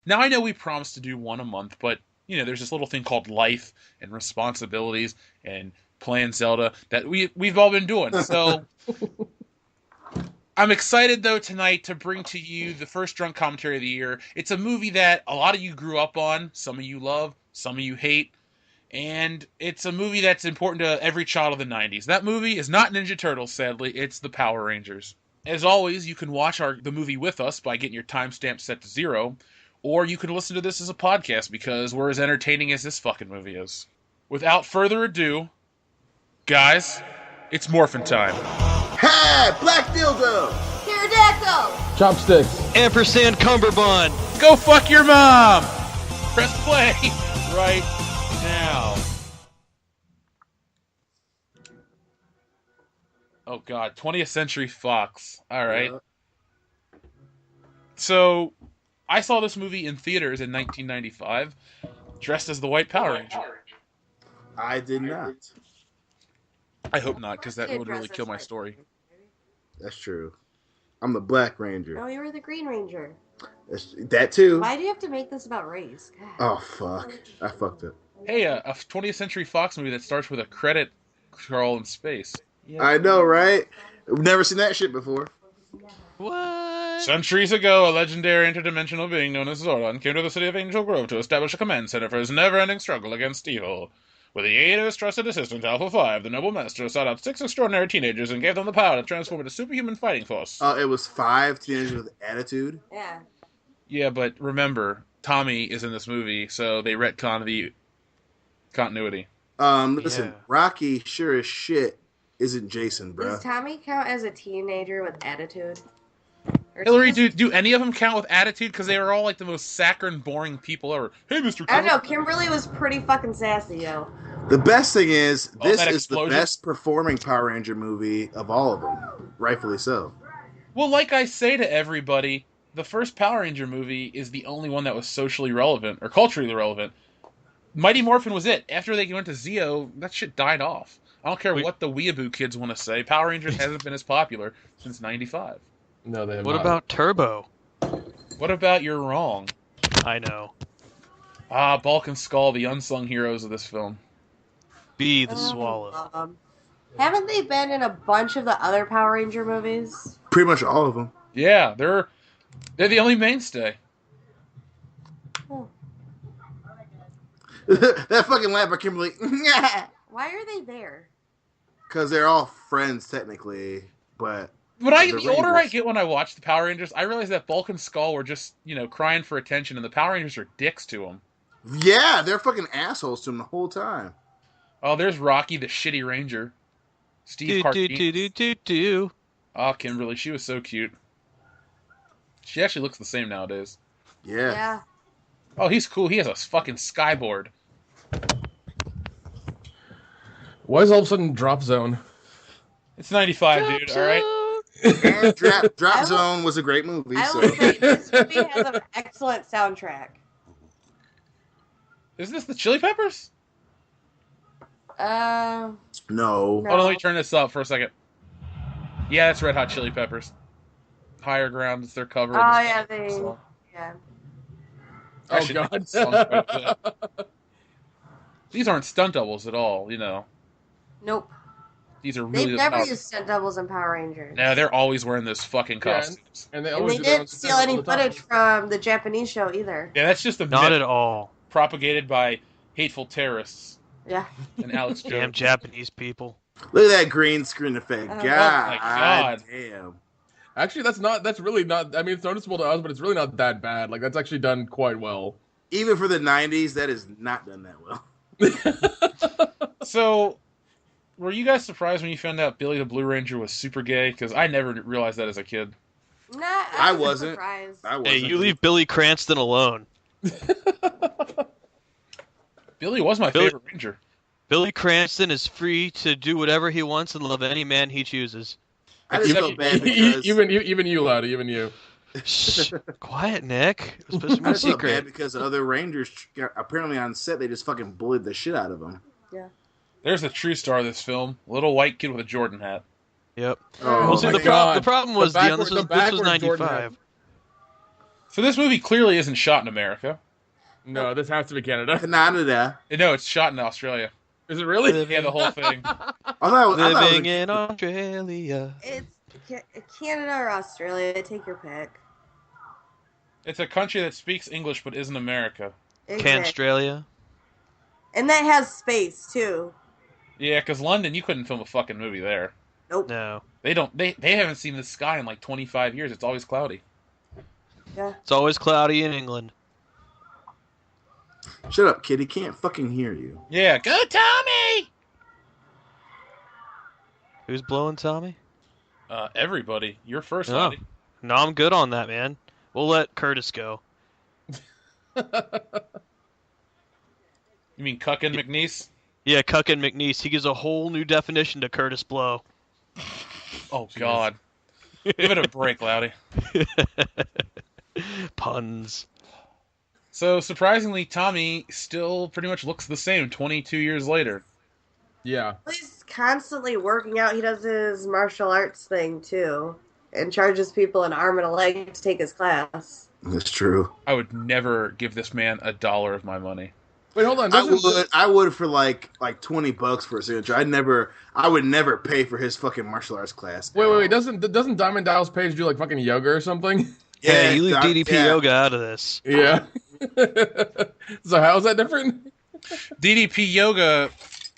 Now, I know we promised to do one a month, but, there's this little thing called life and responsibilities and playing Zelda that we've all been doing. So I'm excited, though, tonight to bring to you the first drunk commentary of the year. It's a movie that a lot of you grew up on, some of you love, some of you hate, and it's a movie that's important to every child of the 90s. That movie is not Ninja Turtles, sadly, it's the Power Rangers. As always, you can watch the movie with us by getting your timestamp set to 0, or you can listen to this as a podcast because we're as entertaining as this fucking movie is. Without further ado, guys, it's Morphin Time. Hey, Black Dildo! Pterodactyl! Chopsticks. Ampersand Cumberbund. Go fuck your mom! Press play right now. Oh god, 20th Century Fox. Alright. Yeah. So, I saw this movie in theaters in 1995, dressed as the White Power Ranger. I did not. I hope not, because that would really kill my story. That's true. I'm the Black Ranger. No, you were the Green Ranger. That too. Why do you have to make this about race? God. Oh, fuck. I fucked it. Hey, a 20th Century Fox movie that starts with a credit crawl in space. Yeah. I know, right? I've never seen that shit before. What? Centuries ago, a legendary interdimensional being known as Zordon came to the city of Angel Grove to establish a command center for his never-ending struggle against evil. With the aid of his trusted assistant, Alpha 5, the noble master sought out 6 extraordinary teenagers and gave them the power to transform into superhuman fighting force. It was 5 teenagers with attitude. Yeah. Yeah, but remember, Tommy is in this movie, so they retcon the continuity. Listen, Yeah. Rocky sure as shit isn't Jason, bro. Does Tommy count as a teenager with attitude? Or Hillary, just- do any of them count with attitude? Because they were all like the most saccharine, boring people ever. Hey, Mr. I don't know. Kimberly was pretty fucking sassy, yo. The best thing is, this that is explosion? the best performing Power Ranger movie of all of them. Rightfully so. Well, like I say to everybody, the first Power Ranger movie is the only one that was socially relevant, or culturally relevant. Mighty Morphin was it. After they went to Zeo, that shit died off. I don't care what the weeaboo kids want to say. Power Rangers hasn't been as popular since 95. No, they have What not. about Turbo? What about You're Wrong? I know. Bulk and Skull, the unsung heroes of this film. Be the Swallow. Haven't they been in a bunch of the other Power Ranger movies? Pretty much all of them. Yeah, they're the only mainstay. Oh. That fucking laugh by Kimberly. Why are they there? Because they're all friends, technically. But But The the older I Rangers. get when I watch the Power Rangers, I realize that Bulk and Skull were just, crying for attention, and the Power Rangers are dicks to them. yeah, they're fucking assholes to him the whole time. Oh, there's Rocky, the shitty ranger. Steve Do do do do Cardenas. do do. Oh, Kimberly, she was so cute. She actually looks the same nowadays. Yeah. Yeah. Oh, he's cool. He has a fucking skyboard. Why is all of a sudden Drop Zone? It's 95, dude, alright? And Drop I will- Zone was a great movie. I So. will say this movie has an excellent soundtrack. Is this the Chili Peppers? Uh, No. No. Hold on, let me turn this up for a second. Yeah, that's Red Hot Chili Peppers. Higher Ground, it's their cover. Oh, of the yeah, song. yeah. I Oh should God! make this song quite good. These aren't stunt doubles at all, Nope. These are They've really never Power- used stunt doubles in Power Rangers. No, they're always wearing those fucking Yeah, costumes. and they And always they do their own didn't steal stunts any all the time. footage from the Japanese show either. Yeah, that's just a Not myth at all. propagated by hateful terrorists Yeah. and Alex Damn Jones. Japanese people. Look at that green screen effect. Oh, God, my God. damn. Actually, that's really not. I mean, it's noticeable to us, but it's really not that bad. Like that's actually done quite well. Even for the 90s, that is not done that well. So, were you guys surprised when you found out Billy the Blue Ranger was super gay? Because I never realized that as a kid. Nah, I was wasn't. surprised. I Hey, wasn't. you leave Billy Cranston alone. Billy was my Billy- favorite Ranger. Billy Cranston is free to do whatever he wants and love any man he chooses. I just Except- felt bad because even you, Lowdy, even you. Shh, quiet, Nick. It's supposed to be I a just felt bad secret. because the other Rangers apparently on set they just fucking bullied the shit out of them. There's the true star of this film, a little white kid with a Jordan hat. Yep. Oh, Well, see, my the God. problem was, The Dion, this backward- was the backward Jordan 95. So this movie clearly isn't shot in America. No, this has to be Canada. Canada. No, it's shot in Australia. Is it really? Living, Yeah, the whole thing. I thought it was living in Australia. It's Canada or Australia. Take your pick. It's a country that speaks English but isn't America. Exactly. Canstralia. And that has space too. Yeah, because London, you couldn't film a fucking movie there. Nope. No. They don't. They haven't seen the sky in like 25 years. It's always cloudy. Yeah. It's always cloudy in England. Shut up, kid. He can't fucking hear you. Yeah, go Tommy! Who's blowing Tommy? Everybody. You're first, Oh. Lottie. No, I'm good on that, man. We'll let Curtis go. You mean Cuck and McNeese? Yeah, Cuck and McNeese. He gives a whole new definition to Curtis Blow. Oh, God. Give it a break, Loudy. Puns. So, surprisingly, Tommy still pretty much looks the same 22 years later. Yeah. He's constantly working out. He does his martial arts thing too, and charges people an arm and a leg to take his class. That's true. I would never give this man $1 of my money. Wait, hold on. I would for like $20 for a signature. I would never pay for his fucking martial arts class. Wait. Doesn't Diamond Dallas Page do like fucking yoga or something? Yeah, you leave DDP yeah. Yoga out of this. Yeah. So how is that different? DDP Yoga,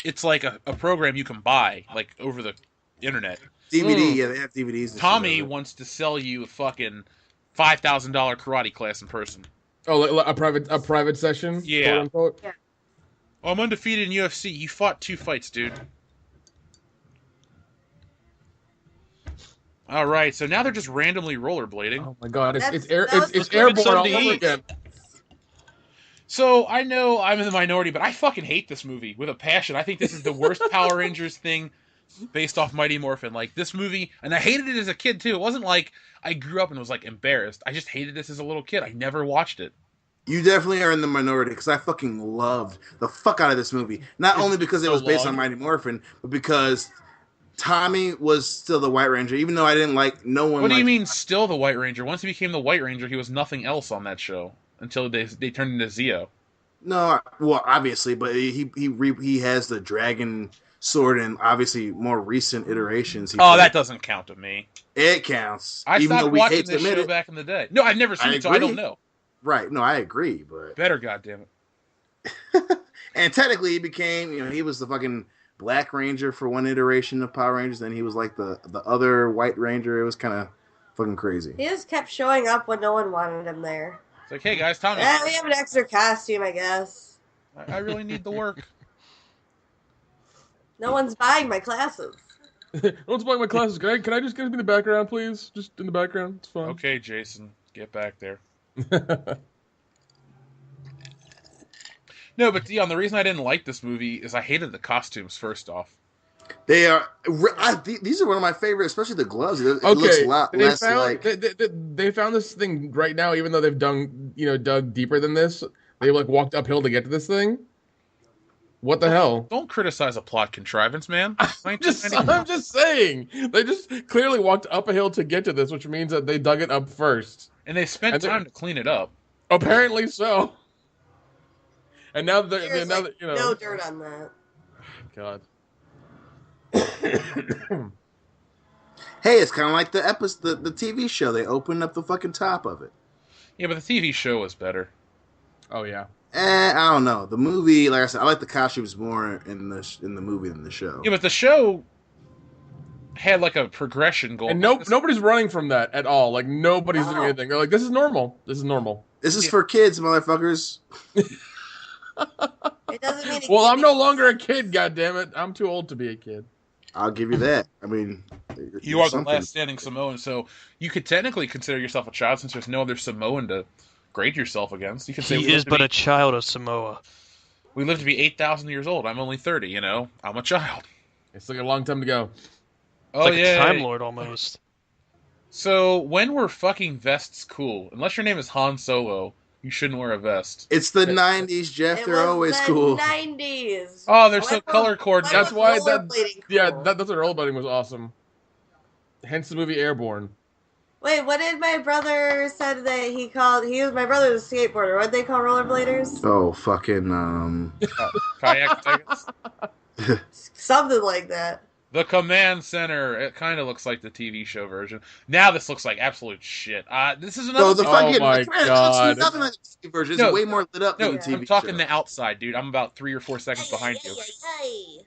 it's like a program you can buy, like, over the internet. DVD, yeah, they have DVDs. And Tommy shit of it. wants to sell you a fucking $5,000 karate class in person. Oh, like a private session. Yeah. Quote, unquote? Oh, I'm undefeated in UFC. You fought 2 fights, dude. All right, so now they're just randomly rollerblading. Oh my god, it's That's airborne something all to over eat. again. So I know I'm in the minority, but I fucking hate this movie with a passion. I think this is the worst Power Rangers thing based off Mighty Morphin. Like, this movie, and I hated it as a kid too. It wasn't like I grew up and was like embarrassed. I just hated this as a little kid. I never watched it. You definitely are in the minority because I fucking loved the fuck out of this movie. Not only because it so was based long. on Mighty Morphin, but because Tommy was still the White Ranger, even though I didn't like no one. What do you liked- mean, still the White Ranger? Once he became the White Ranger, he was nothing else on that show until they turned into Zeo. No, well, obviously, but he has the dragon sword and obviously more recent iterations. Oh, that doesn't count to me. it counts. I even though stopped we watching hate to this admit show it. back in the day. No, I've never seen I it, so I don't agree. know. Right? No, I agree, but Better, goddammit. and technically he became, he was the fucking Black Ranger for one iteration of Power Rangers, then he was like the other White Ranger. It was kind of fucking crazy. He just kept showing up when no one wanted him there. It's like, hey guys, Tommy, We have an extra costume, I guess. I really need the work. No one's buying my classes. Don't spoil my classes, Greg. Can I just get in the background, please? Just in the background. It's fine. Okay, Jason, get back there. No, but Dion, the reason I didn't like this movie is I hated the costumes, first off. They are. These are one of my favorites, especially the gloves. It looks a lot less like. They found this thing right now, even though they've dug deeper than this. They like walked uphill to get to this thing. What the hell? Don't criticize a plot contrivance, man. I'm just saying. They just clearly walked up a hill to get to this, which means that they dug it up first. And they spent time to clean it up. Apparently so. And now There's now like that no dirt on that. God. Hey, it's kind of like the episode, the TV show. They opened up the fucking top of it. Yeah, but the TV show was better. Oh yeah. I don't know. The movie, like I said, I like the costumes more in the movie than the show. Yeah, but the show had like a progression goal. And nobody's running from that at all. Like nobody's doing No. anything. They're like, this is normal. This is normal. This is for kids, motherfuckers. It doesn't mean. Well, I'm no longer a kid. God damn it! I'm too old to be a kid. I'll give you that. I mean, You are the last standing Samoan, so you could technically consider yourself a child since there's no other Samoan to grade yourself against. You could say He is but a child of Samoa. we live to be 8,000 years old. I'm only 30. I'm a child. It's like a long time to go. Oh Like yeah. a Time Lord almost. So when were fucking vests cool? Unless your name is Han Solo, you shouldn't wear a vest. It's the '90s, Jeff. It They're was always the cool. 90s. Oh, they're Why so was- color coordinated. why That's was why that- rollerblading Yeah, cool? that's what rollerblading was awesome. Hence the movie Airborne. Wait, what did my brother said that he called? My brother's a skateboarder. What did they call rollerbladers? Oh, fucking Kayaks, I guess. Something like that. The Command Center. It kind of looks like the TV show version. Now this looks like absolute shit. This is No, another. the Oh fucking my it God. looks nothing like the TV version. It's No, way more lit up no, than the I'm TV talking show. the outside, dude. I'm about 3 or 4 seconds behind you. Hey.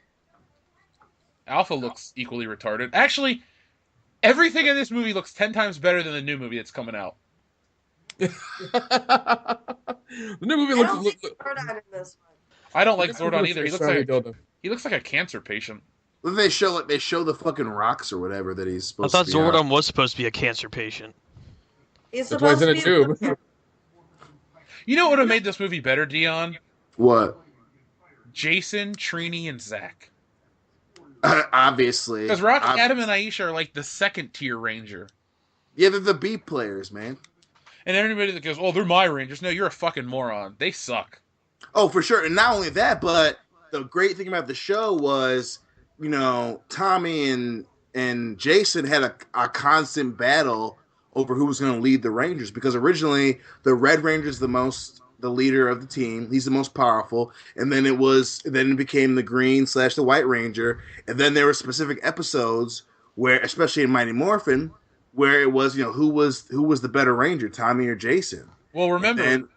Alpha looks equally retarded. Actually, everything in this movie looks 10 times better than the new movie that's coming out. The new movie I looks. don't think Zordon in this one. I don't like the new movie Zordon either. looks like a shiny dildo. He looks like a cancer patient. Then they show the fucking rocks or whatever that he's I supposed thought to be on. Zordon was supposed to be a cancer patient. He's That's why he's supposed in to a be tube. You know what would have made this movie better, Dion? What? Jason, Trini, and Zach. Obviously. Because Rock, Adam, and Aisha are like the second tier Ranger. Yeah, they're the B players, man. And everybody that goes, oh, they're my Rangers. No, you're a fucking moron. They suck. Oh, for sure. And not only that, but the great thing about the show was, Tommy and Jason had a constant battle over who was going to lead the Rangers, because originally the Red Ranger's the leader of the team. He's the most powerful, and then it became the Green/the White Ranger, and then there were specific episodes where, especially in Mighty Morphin, where it was who was the better Ranger, Tommy or Jason. Well, remember,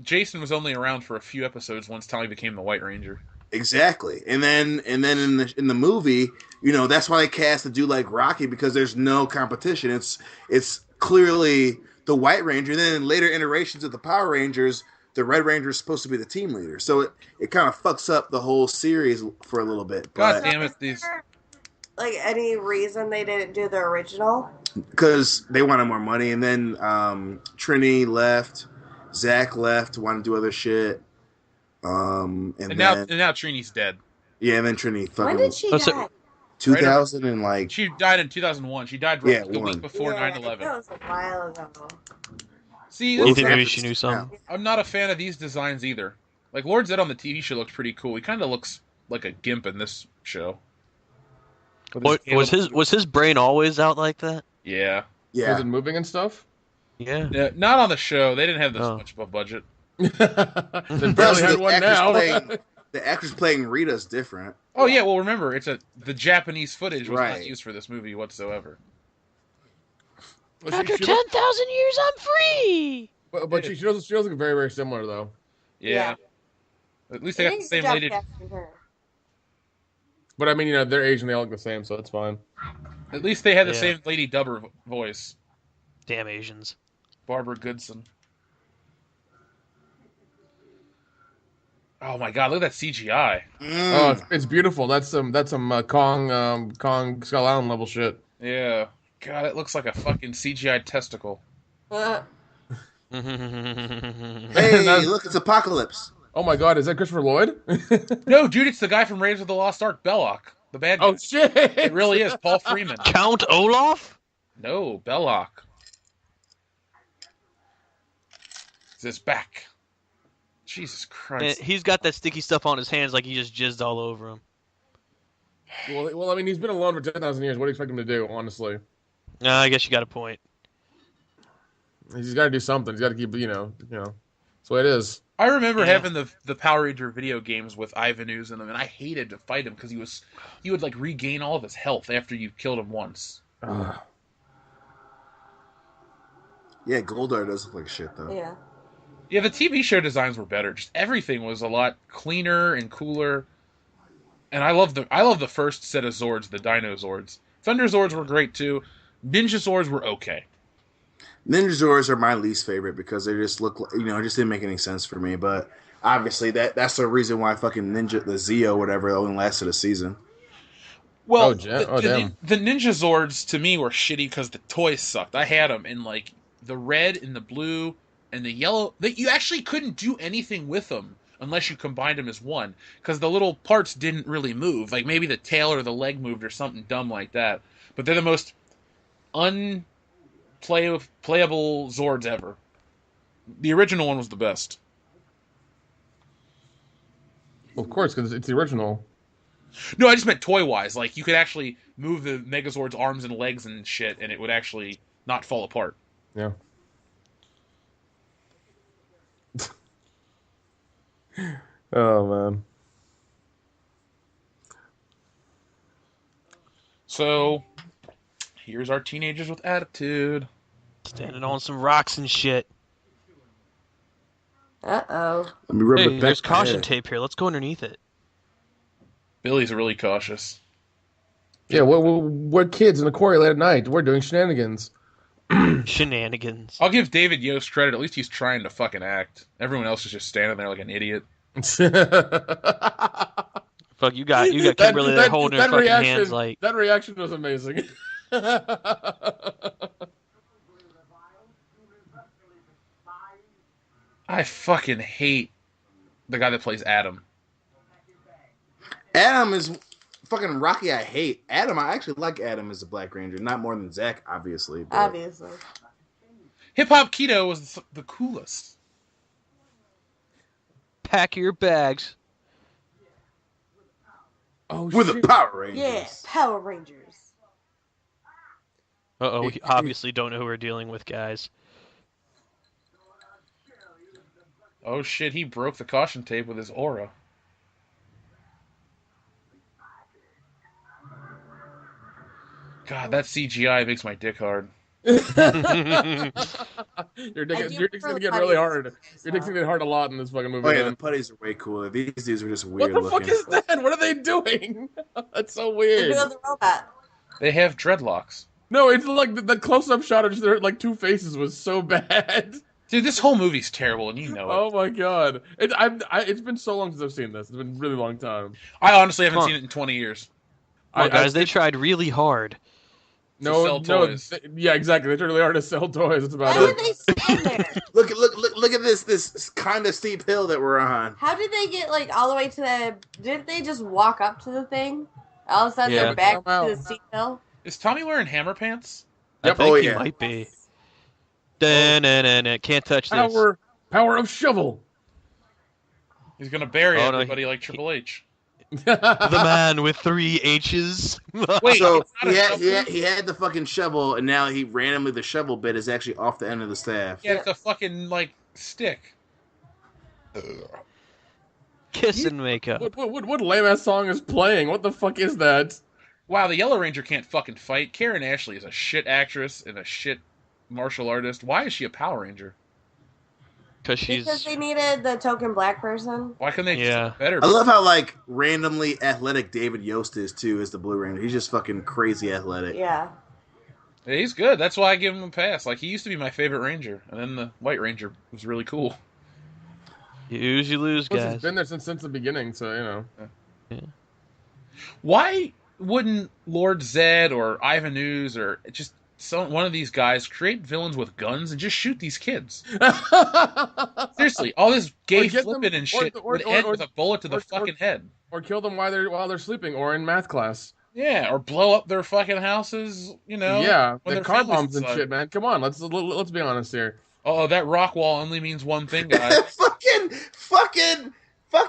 Jason was only around for a few episodes once Tommy became the White Ranger. Exactly, and then in the movie, that's why they cast a dude like Rocky, because there's no competition. It's clearly the White Ranger. And then in later iterations of the Power Rangers, the Red Ranger is supposed to be the team leader. So it kind of fucks up the whole series for a little bit. God damn it! These Like, any reason they didn't do the original? Because they wanted more money, and then Trini left, Zach left, wanted to do other shit. And now Trini's dead. Yeah, and then Trini fucking. When did she die? 2000 and like. She died in 2001. She died the week before 9/11. That was a while ago. See, You think maybe she knew something? I'm not a fan of these designs either. Like Lord Zed on the TV show looks pretty cool. He kind of looks like a gimp in this show. What was his brain always out like that? Yeah. Yeah. Was it moving and stuff? Yeah. Yeah, not on the show. They didn't have this much of a budget. They barely had one now. The actress playing Rita's different. Oh yeah, well remember, the Japanese footage was not Right. used for this movie whatsoever. After 10,000 years, I'm free. But she does look very, very similar though. Yeah. At least they got the same lady. But I mean, they're Asian, they all look the same, so that's fine. At least they had the Yeah. same lady dubber voice, Damn Asians. Barbara Goodson. Oh my god, look at that CGI. Oh, it's beautiful. That's some Kong Skull Island level shit. Yeah. God, it looks like a fucking CGI testicle. Hey, That's- look, it's Apocalypse. Oh my god, is that Christopher Lloyd? No, dude, it's the guy from Raiders of the Lost Ark, Belloc. The bad guy. Oh shit! It really is, Paul Freeman. Count Olaf? No, Belloc. It's back. Jesus Christ. He's got that sticky stuff on his hands like he just jizzed all over him. Well, I mean, he's been alone for 10,000 years. What do you expect him to do, honestly? I guess you got a point. He's got to do something. He's got to keep, that's the way it is. I remember having the Power Ranger video games with Ivan Ooze in them, and I hated to fight him because he would like regain all of his health after you killed him once. Yeah, Goldar does look like shit though. Yeah. Yeah, the TV show designs were better. Just everything was a lot cleaner and cooler. And I love the first set of Zords, the Dino Zords. Thunder Zords were great too. Ninja Zords were okay. Ninja Zords are my least favorite because they just look like, it just didn't make any sense for me. But obviously that's the reason why fucking the Zeo whatever only lasted a season. Well, damn. the Ninja Zords to me were shitty because the toys sucked. I had them in like the red and the blue and the yellow. You actually couldn't do anything with them unless you combined them as one, because the little parts didn't really move. Like maybe the tail or the leg moved or something dumb like that. But they're the most unplayable Zords ever. The original one was the best. Well, of course, because it's the original. No, I just meant toy-wise. Like, you could actually move the Megazord's arms and legs and shit, and it would actually not fall apart. Yeah. Oh man. So here's our teenagers with attitude. Standing on some rocks and shit. Uh-oh. Let me rub Hey, the back there's of my caution head. tape here. Let's go underneath it. Billy's really cautious. Yeah, we're kids in the quarry late at night. We're doing shenanigans. Shenanigans. I'll give David Yost credit. At least he's trying to fucking act. Everyone else is just standing there like an idiot. Fuck, you got Kimberly there holding her fucking reaction, hands like. That reaction was amazing. I fucking hate the guy that plays Adam. Adam is fucking Rocky. I hate Adam. I actually like Adam as a Black Ranger, not more than Zach, obviously. But... Obviously. Hip Hop Keto was the coolest. Pack your bags. Oh, We're the shit. Power Rangers. Yeah, Power Rangers. Uh-oh, we obviously don't know who we're dealing with, guys. Oh shit, he broke the caution tape with his aura. God, that CGI makes my dick hard. Your I dick, do your dick's prefer gonna get the really putties, hard. so. Your dick's gonna get hard a lot in this fucking movie. Oh yeah, man. the putties are way cooler. These dudes are just What weird the looking. fuck is that? What are they doing? That's so They're weird. doing the robot. They have dreadlocks. No, it's like the close-up shot of just their like two faces was so bad. Dude, this whole movie's terrible, and you know it. Oh my god! It's been so long since I've seen this. It's been a really long time. I honestly haven't Come on. seen it in 20 years. Come on, guys, they tried really hard. sell toys. Yeah, exactly. They tried really hard to sell toys. That's about Why would it. they stand there? Look at this kind of steep hill that we're on. How did they get like all the way to the? Didn't they just walk up to the thing? All of a sudden Yeah. they're back Come to out. the steep hill. Is Tommy wearing hammer pants? I Yep. think Oh, he yeah. might be. Da-na-na-na. Can't touch this. Power of shovel. He's gonna bury Oh, no, everybody like Triple H. The man with 3 H's. Wait, So it's not a shovel? he had the fucking shovel, and now he randomly the shovel bit is actually off the end of the staff. Yeah, it's a fucking like stick. Kiss and makeup. What lame ass song is playing? What the fuck is that? Wow, the Yellow Ranger can't fucking fight. Karen Ashley is a shit actress and a shit martial artist. Why is she a Power Ranger? Because she's. Because they needed the token black person. Why couldn't they Yeah. just better? I love how like randomly athletic David Yost is too as the Blue Ranger. He's just fucking crazy athletic. Yeah. Yeah, he's good. That's why I give him a pass. Like he used to be my favorite Ranger, and then the White Ranger was really cool. You ooze, you lose, Plus, guys. He's been there since the beginning, so you know. Why wouldn't Lord Zed or Ivan Ooze or just one of these guys create villains with guns and just shoot these kids? Seriously, all this gay get flipping them- and shit would end with a bullet to the fucking head. Or kill them while they're sleeping, or in math class. Yeah, or blow up their fucking houses. You know. Yeah, when the their car families bombs and decide. shit, man. Come on, let's be honest here. Oh, that rock wall only means one thing, guys. Fuck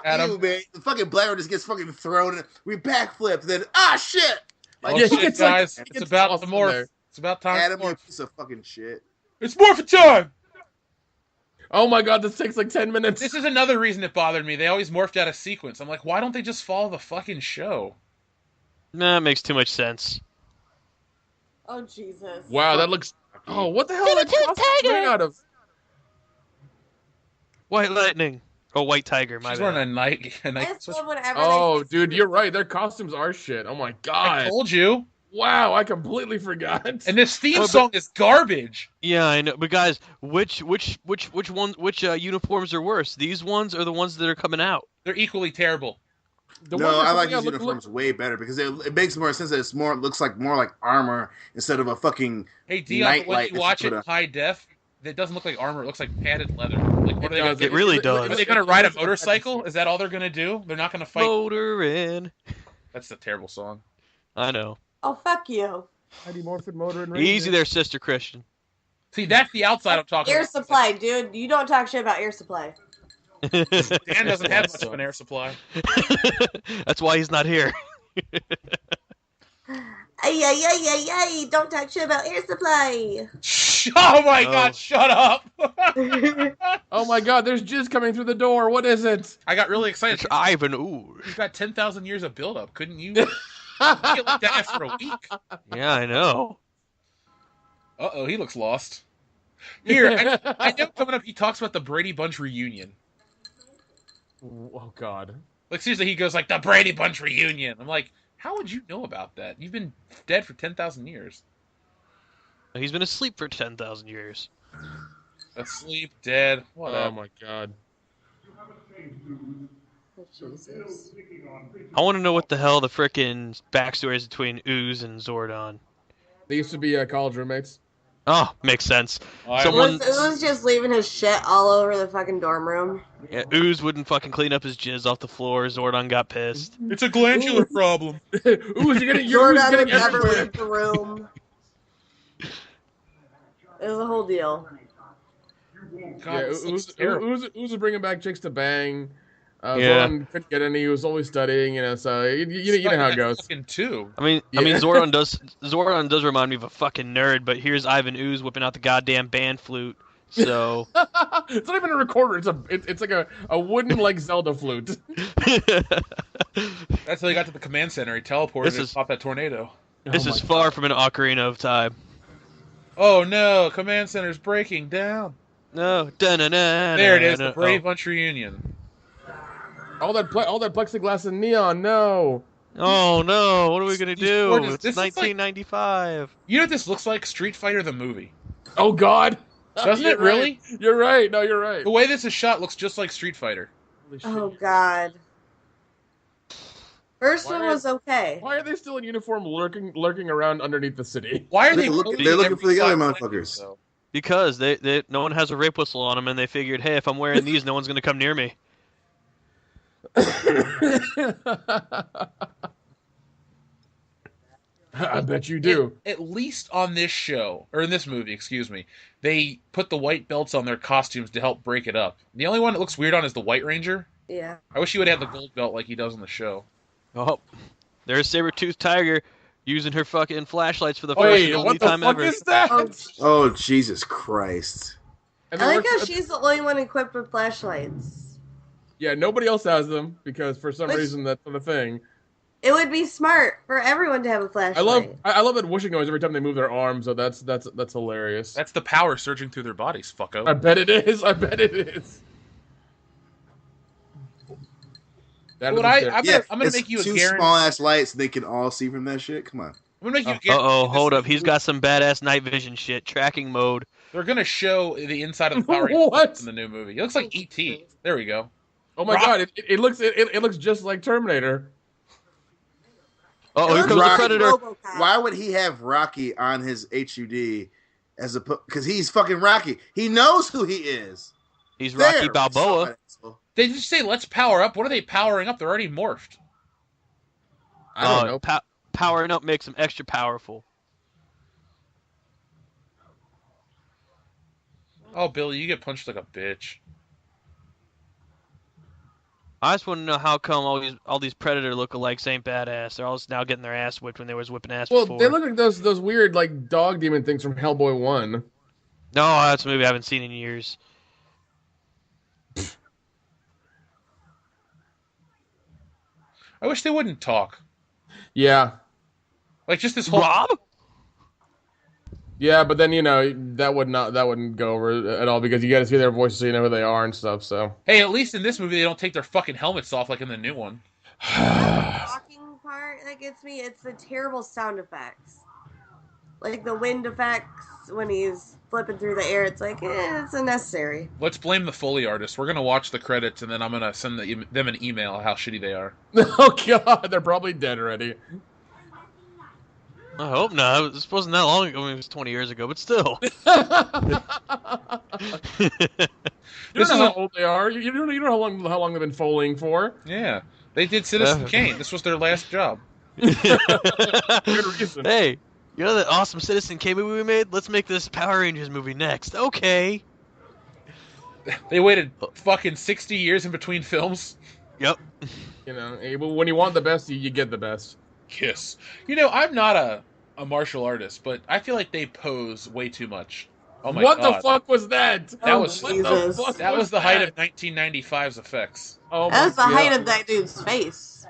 Adam. you, man. The fucking Black Ranger just gets fucking thrown. We backflip. Then shit. Oh, Yeah, he shit, gets, like- guys! he It's gets about tossed the in morph. there. It's about time. Adam, to you morph. piece of fucking shit. It's morphin' time. Oh my god, this takes like 10 minutes. This is another reason it bothered me. They always morphed out of sequence. I'm like, why don't they just follow the fucking show? Nah, it makes too much sense. Oh Jesus. Wow, that looks. Oh, what the hell is that costume made out of? White Lightning. Oh, White Tiger, my She's bad. wearing a I night. just love whenever Oh, they dude, you're right. Their costumes are shit. Oh my I god. told you. Wow, I completely forgot. And this theme Oh, but- song is garbage. Yeah, I know. But guys, which uniforms are worse? These ones or the ones that are coming out? They're equally terrible. The No, ones that I like coming out these uniforms way better because it makes more sense that it's looks like more like armor instead of a fucking Hey, Dion, but when nightlight you that watch you it put in up. high def, it doesn't look like armor. It looks like padded leather. Like, what are they gonna does. do? It really Are does. Are they gonna ride a motorcycle? Is that all they're gonna do? They're not gonna fight. Motorin'. That's a terrible song. I know. Oh fuck you. Mighty Morphin Motor and Easy Ranger. there, Sister Christian. See, that's the outside I'm talking Air about. supply, dude. You don't talk shit about air supply. Dan doesn't have much of an air supply. That's why he's not here. Ay, ay, ay, ay, ay, don't talk shit about air supply. Oh my Oh. god, shut up! Oh my god, there's jizz coming through the door. What is it? I got really excited. It's Ivan He's Ooze. got 10,000 years of buildup. Couldn't you get like that after a week? Yeah, I know. Uh-oh, he looks lost. Here, I know coming up he talks about the Brady Bunch reunion. Oh god. Like, seriously, he goes like, the Brady Bunch reunion. I'm like, how would you know about that? You've been dead for 10,000 years. He's been asleep for 10,000 years. Asleep, dead, Oh whatever. my god. Jesus. I want to know what the hell the frickin' backstory is between Ooze and Zordon. They used to be college roommates. Oh, makes sense. I Someone, It was just leaving his shit all over the fucking dorm room. yeah, Ooze wouldn't fucking clean up his jizz off the floor. Zordon got pissed. It's a glandular problem. Ooze, you're getting Zordon would never everywhere. leave the room. It was a whole deal. God, Yeah, this looks terrible. Ooze is bringing back chicks to bang. Yeah. Zordon couldn't get any. He was always studying, so you know how it goes. Fucking two. I mean, Yeah. Zordon does remind me of a fucking nerd, but here's Ivan Ooze whipping out the goddamn band flute. So It's not even a recorder. It's like a wooden like Zelda flute. That's how he got to the command center. He teleported and stopped that tornado. this is far from an Ocarina of Time. Oh no, command center's breaking down. No, There it is, the Brady Bunch reunion. All that plexiglass and neon. No. Oh no, what are we gonna These do? gorgeous- It's this is like- 1995. You know what this looks like? Street Fighter the movie. Oh God. Doesn't You're it really? right. You're right. No, you're right. The way this is shot looks just like Street Fighter. Holy shit. Oh god. First Why one are- was okay. Why are they still in uniform, lurking around underneath the city? Why are They're they looking every for the other 5 motherfuckers. seconds, though? Because no one has a rape whistle on them, and they figured, hey, if I'm wearing these, no one's gonna come near me. I bet you do. At least on this show, or in this movie, excuse me, they put the white belts on their costumes to help break it up. The only one that looks weird on is the White Ranger. Yeah. I wish he would have the gold belt like he does on the show. Oh, there's Saber-Tooth Tiger using her fucking flashlights for the first Wait, and only what the time fuck ever. is that? Oh, Oh Jesus Christ! And I they like work- how she's the only one equipped with flashlights. Yeah, nobody else has them because for some Which- reason that's the thing. It would be smart for everyone to have a flashlight. I love that whooshing noise every time they move their arms. So that's hilarious. That's the power surging through their bodies, fucko. I bet it is. I bet it is. That But is I'm Yeah, gonna it's make you a two guarantee. small ass lights they can all see from that shit. Come on. I'm gonna make you a guarantee. Uh-oh, hold this- up. He's got some badass night vision shit. Tracking mode. They're gonna show the inside of the Power What? Rangers in the new movie. It looks like ET. There we go. Oh my Rock. god! It looks just like Terminator. Oh, here It comes looks the Rock. like Predator. RoboCop. Why would he have Rocky on his HUD as a because he's fucking Rocky? He knows who he is. He's Rocky There, Balboa. so- They just say let's power up. What are they powering up? They're already morphed. I don't know. Powering up makes him extra powerful. Oh, Billy, you get punched like a bitch. I just want to know how come all these Predator lookalikes ain't badass. They're all just now getting their ass whipped when they was whipping ass Well, before. they look like those weird like dog demon things from Hellboy 1. No, that's a movie I haven't seen in years. I wish they wouldn't talk. Yeah. Like just this whole. Rob? Yeah, but then that wouldn't go over at all because you got to see their voices so you know who they are and stuff. So Hey, at least in this movie they don't take their fucking helmets off like in the new one. The talking part that gets me, it's the terrible sound effects. Like the wind effects when he's flipping through the air, it's like, it's unnecessary. Let's blame the Foley artist. We're gonna watch the credits and then I'm gonna send them an email how shitty they are. oh god, they're probably dead already. I hope not. This wasn't that long ago. I mean, it was 20 years ago, but still. You This don't is know a- how old they are. You don't know how long they've been foaling for. Yeah, they did Citizen Kane. This was their last job. Good reason. Hey, you know that awesome Citizen Kane movie we made? Let's make this Power Rangers movie next. Okay. They waited fucking 60 years in between films. Yep. When you want the best, you get the best. Kiss. You know, I'm not a a martial artist, but I feel like they pose way too much. Oh my What the god, fuck was that? that Oh was What the Jesus! fuck that was was the height that? of 1995's effects. Oh my That's the height god. of that dude's face.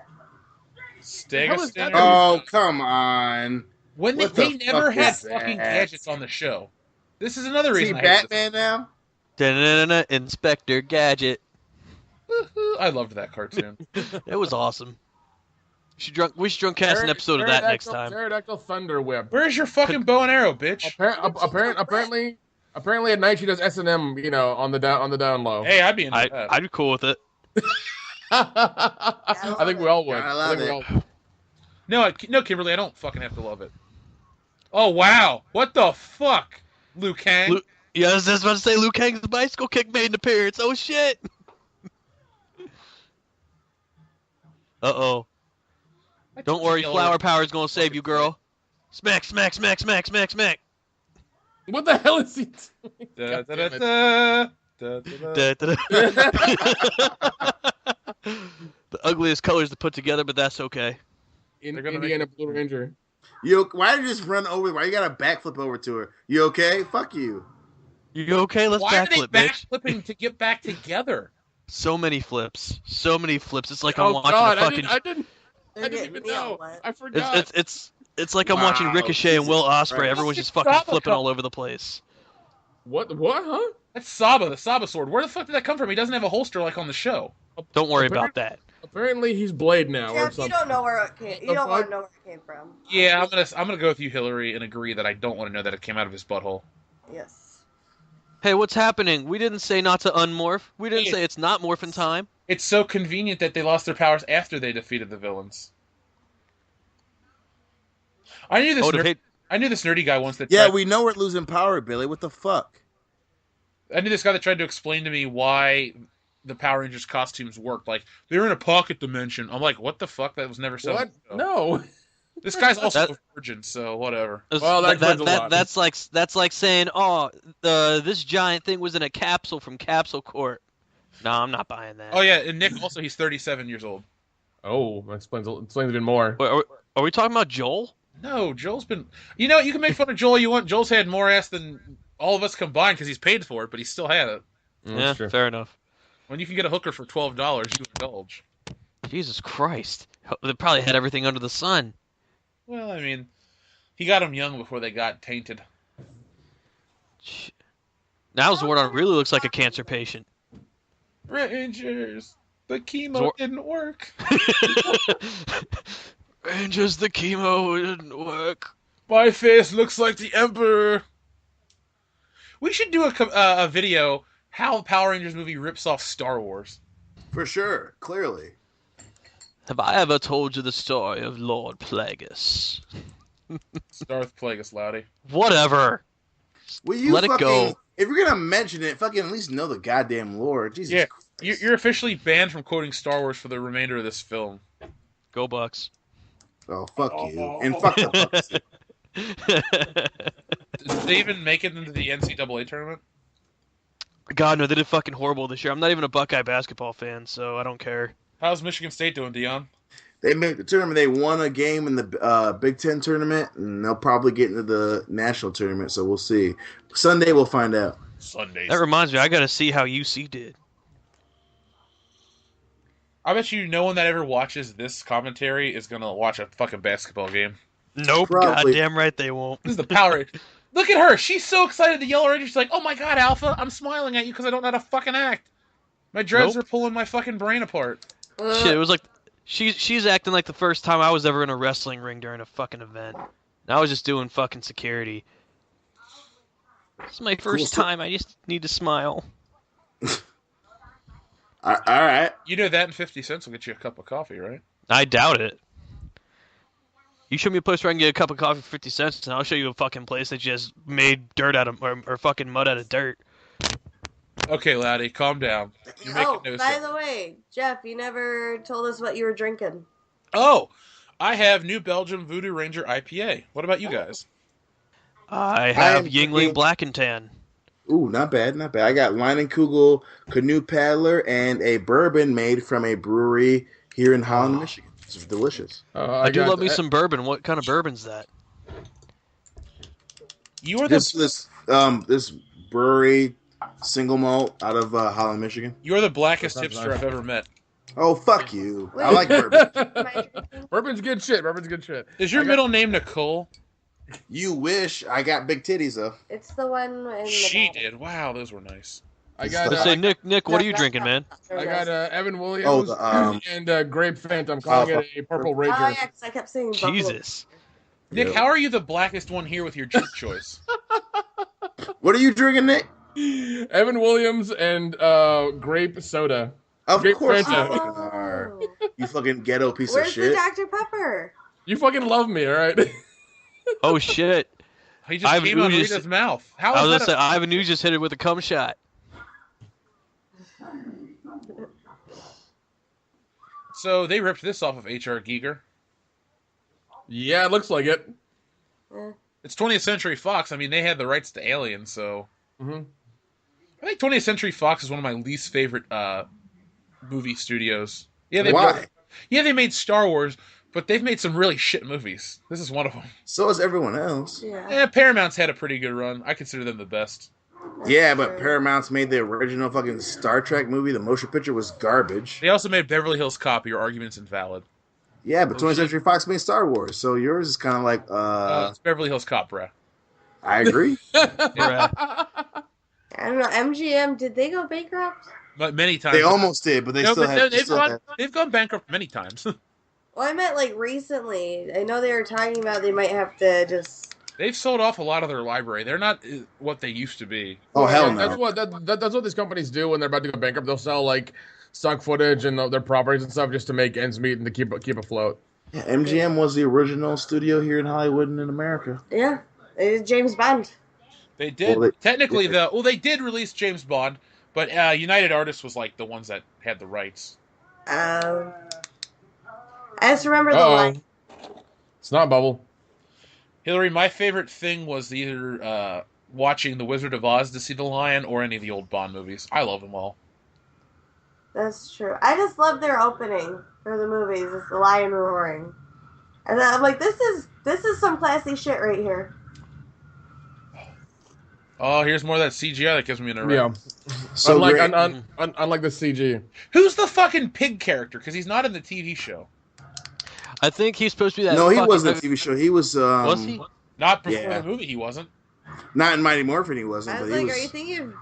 The hell Stega is that Spinner. dude's Oh, come on. When What they the never fuck had was fucking that? gadgets on the show. This is another Is he reason I hate this. Batman now? Da-na-na-na, Inspector Gadget. I loved that cartoon. It was awesome. We should drunk cast an episode of that next time. Pterodactyl Thunder Whip. Where's your fucking bow and arrow, bitch? Apparently at night she does S&M, on the down low. Hey, I'd be into that. I'd be cool with it. I think we all would. Gotta I love think we it. all would. No, Kimberly, I don't fucking have to love it. Oh wow, what the fuck, Liu Kang? Yeah, I was just about to say Liu Kang's bicycle kick made an appearance. Oh shit! Uh-oh. Don't worry, flower power's gonna save you, girl. Smack, smack, smack, smack, smack, smack. What the hell is he Da, doing? da, God da, damn it. da, da, da. The ugliest colors to put together, but that's okay. In They're gonna Indiana make- Blue Ranger. Why did you just run over? Why you got a backflip over to her? You okay? Fuck you. You okay? Let's Why are they backflip, bitch. backflipping to get back together? So many flips. So many flips. It's like I'm Oh watching god, a fucking... I didn't They're even getting me know. all wet. I forgot. It's like I'm watching Wow, Ricochet and Will Jesus Ospreay. Christ. Everyone's just Stop fucking it, flipping Tom. all over the place. What, huh? That's Saba, the Saba sword. Where the fuck did that come from? He doesn't have a holster like on the show. Don't worry about that. Apparently he's Blade now or Jeff, you something. don't know where it came. You The don't want fuck? to know where it came from. Yeah, I'm gonna go with you, Hillary, and agree that I don't want to know that it came out of his butthole. Yes. Hey, what's happening? We didn't say not to unmorph. We didn't Hey, say it's not morphin' time. It's so convenient that they lost their powers after they defeated the villains. I knew this. Oh, hey, I knew this nerdy guy once that. Yeah, tried- we know we're losing power, Billy. What the fuck? I knew this guy that tried to explain to me why the Power Rangers costumes worked. Like they're in a pocket dimension. I'm like, what the fuck? That was never said. What? No. This guy's also That- a virgin, so whatever. Well, that explains a lot. that's like saying, oh, this giant thing was in a capsule from Capsule Corp. No, I'm not buying that. Oh yeah, and Nick also he's 37 years old. Oh, that explains even more. Wait, are we talking about Joel? No, Joel's been. You know, you can make fun of Joel you want. Joel's had more ass than all of us combined because he's paid for it, but he still had it. Yeah, That's true. fair enough. When you can get a hooker for $12, you indulge. Jesus Christ. They probably had everything under the sun. Well, I mean, he got them young before they got tainted. Now Zordon really looks like a cancer patient. Rangers, the chemo Zor- didn't work. Rangers, the chemo didn't work. My face looks like the Emperor. We should do a video how the Power Rangers movie rips off Star Wars. For sure, clearly. Have I ever told you the story of Lord Plagueis? Darth Plagueis, Loudy. Whatever. Will you Let it fucking, go. if you're gonna mention it, fucking at least know the goddamn lore. Jesus Yeah, Christ. you're officially banned from quoting Star Wars for the remainder of this film. Go Bucks. Oh, fuck you. And fuck the Bucks. Did they even make it into the NCAA tournament? God, no, they did fucking horrible this year. I'm not even a Buckeye basketball fan, so I don't care. How's Michigan State doing, Dion? They made the tournament. They won a game in the Big Ten tournament, and they'll probably get into the national tournament. So we'll see. Sunday we'll find out. Sundays. That reminds me, I gotta see how UC did. I bet you no one that ever watches this commentary is gonna watch a fucking basketball game. Nope, Probably. goddamn right they won't. This is the Power. Look at her. She's so excited to yell Ranger. She's like, "Oh my god, Alpha! I'm smiling at you because I don't know how to fucking act. My dreads Nope. are pulling my fucking brain apart." Shit, it was like she's acting like the first time I was ever in a wrestling ring during a fucking event. And I was just doing fucking security. This is my first Cool. time. I just need to smile. All right. You know that and 50 cents will get you a cup of coffee, right? I doubt it. You show me a place where I can get a cup of coffee for 50 cents, and I'll show you a fucking place that just made dirt out of or fucking mud out of dirt. Okay, laddie, calm down. You're making Oh, no by sense. the way, Jeff, you never told us what you were drinking. Oh, I have New Belgium Voodoo Ranger IPA. What about you guys? I have am Yingling drinking- Black and Tan. Ooh, not bad, not bad. I got Leinenkugel Canoe Paddler and a bourbon made from a brewery here in Holland, Michigan. It's delicious. I do love me some bourbon. What kind of bourbon's that? You are Just the this brewery single malt out of Holland, Michigan. you're the That blackest sounds hipster nice. I've ever met. Oh fuck you! I Wait. like bourbon. Am I drinking? Bourbon's good shit. Bourbon's good shit. Is your I got- middle name Nicole? You wish I got big titties though. It's the one in the She bottom. did. Wow, those were nice. I got Let's say, Nick, what are you drinking, man? I got Evan Oh, Williams the and Grape Fanta. I'm calling it a Purple Oh Ranger. yeah, because I kept saying Buffalo. Jesus. Nick, Yeah. how are you the blackest one here with your cheap choice? What are you drinking, Nick? Evan Williams and Grape Soda. Of Grape course you Fanta. fucking are. You fucking ghetto piece Where's of the shit. Dr. Pepper? You fucking love me, all right? Oh shit. He just Ivan came out of Ooze Rita's mouth. How I is was that? gonna say Ivan Ooze just hit it with a cum shot. So they ripped this off of H.R. Giger. Yeah, it looks like it. Eh. It's 20th Century Fox. I mean, they had the rights to Alien, so hmm I think 20th Century Fox is one of my least favorite movie studios. Yeah, Why? they made Star Wars, but they've made some really shit movies. This is one of them. So is everyone else. Yeah. Yeah, Paramount's had a pretty good run. I consider them the best. Yeah, but Paramount's made the original fucking Star Trek movie. The motion picture was garbage. They also made Beverly Hills Cop. Your argument's invalid. Yeah, but Oh, 20th shit. Century Fox made Star Wars, so yours is kind of like, It's Beverly Hills Cop, bruh. I agree. Bruh. I don't know. MGM, did they go bankrupt? But many times They almost did, but they No, still but had. they've gone bankrupt many times. Well, I meant like recently. I know they were talking about they might have to just. They've sold off a lot of their library. They're not what they used to be. Oh hell Yeah, no! That's what these companies do when they're about to go bankrupt. They'll sell like stock footage and their properties and stuff just to make ends meet and to keep afloat. Yeah, MGM was the original studio here in Hollywood and in America. Yeah. It was James Bond. They did Well, technically they did release James Bond, but United Artists was like the ones that had the rights. I just remember the Uh-oh. line. It's not Bubble. Hillary, my favorite thing was either watching The Wizard of Oz to see the lion or any of the old Bond movies. I love them all. That's true. I just love their opening for the movies. It's the lion roaring. And I'm like, this is some classy shit right here. Oh, here's more of that CGI that gives me an erection. Yeah. So unlike great. unlike the CG. Who's the fucking pig character? Because he's not in the TV show. I think he's supposed to be that. No, he fucking- wasn't a TV show. He was. Was he? Not before Yeah. the movie, he wasn't. Not in Mighty Morphin. He wasn't. I was But he like, was. are you thinking of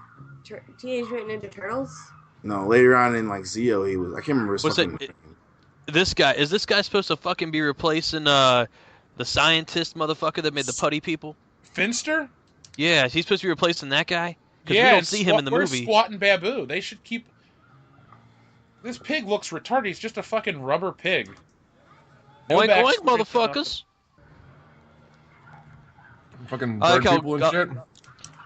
Teenage Mutant Ninja Turtles? No, later on in like Zeo, he was. I can't remember his Was fucking it- name. This guy is this guy supposed to fucking be replacing the scientist motherfucker that made the putty people? Finster? Yeah, he's supposed to be replacing that guy. Because Yeah, we don't and see him in the where's movie. Squat and Babu? They should keep. This pig looks retarded. He's just a fucking rubber pig. No Oink oink, backstory, motherfuckers! Fucking I like bird how- people and shit.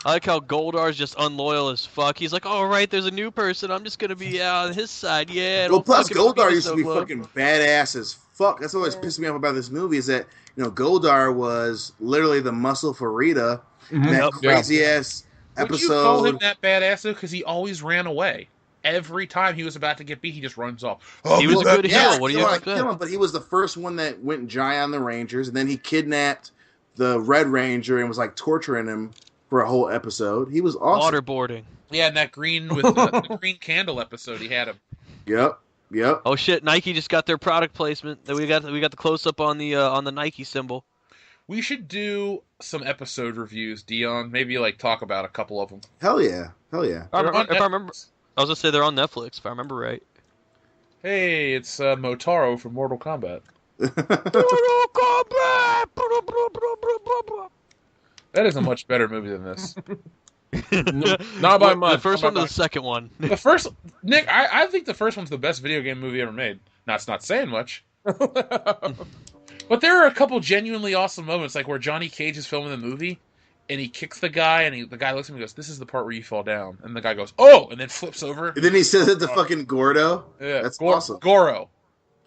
I like how Goldar's just unloyal as fuck. He's like, all right, there's a new person. I'm just gonna be on his side. Yeah. Well, don't plus fucking put me in Goldar the used to be snow globe." fucking badass as fuck. That's what always pissed me off about this movie is that Goldar was literally the muscle for Rita. Mhm. That Yep. crazy ass Would you call him episode. that badass though? Because he always ran away. Every time he was about to get beat, he just runs off. Oh, He was a well, good that- heel. What do you wanna expect? kill him, but he was the first one that went giant on the Rangers, and then he kidnapped the Red Ranger and was like torturing him for a whole episode. He was awesome. Waterboarding. Yeah, and that green with the green candle episode, he had him. Yep. Oh shit! Nike just got their product placement. We got the close up on the Nike symbol. We should do some episode reviews, Dion. Maybe like talk about a couple of them. Hell yeah. Hell yeah. If I They're on remember, Netflix. I was gonna say they're on Netflix. If I remember right. Hey, it's Motaro from Mortal Kombat. That is a much better movie than this. Not by What, much. The first not one by or the second one? The first, Nick, I think the first one's the best video game movie ever made. Now, it's not saying much. much. But there are a couple genuinely awesome moments, like where Johnny Cage is filming the movie, and he kicks the guy, and the guy looks at him and goes, "This is the part where you fall down." And the guy goes, "Oh!" and then flips over. And then he says it to fucking Gordo. Yeah, That's awesome. Goro.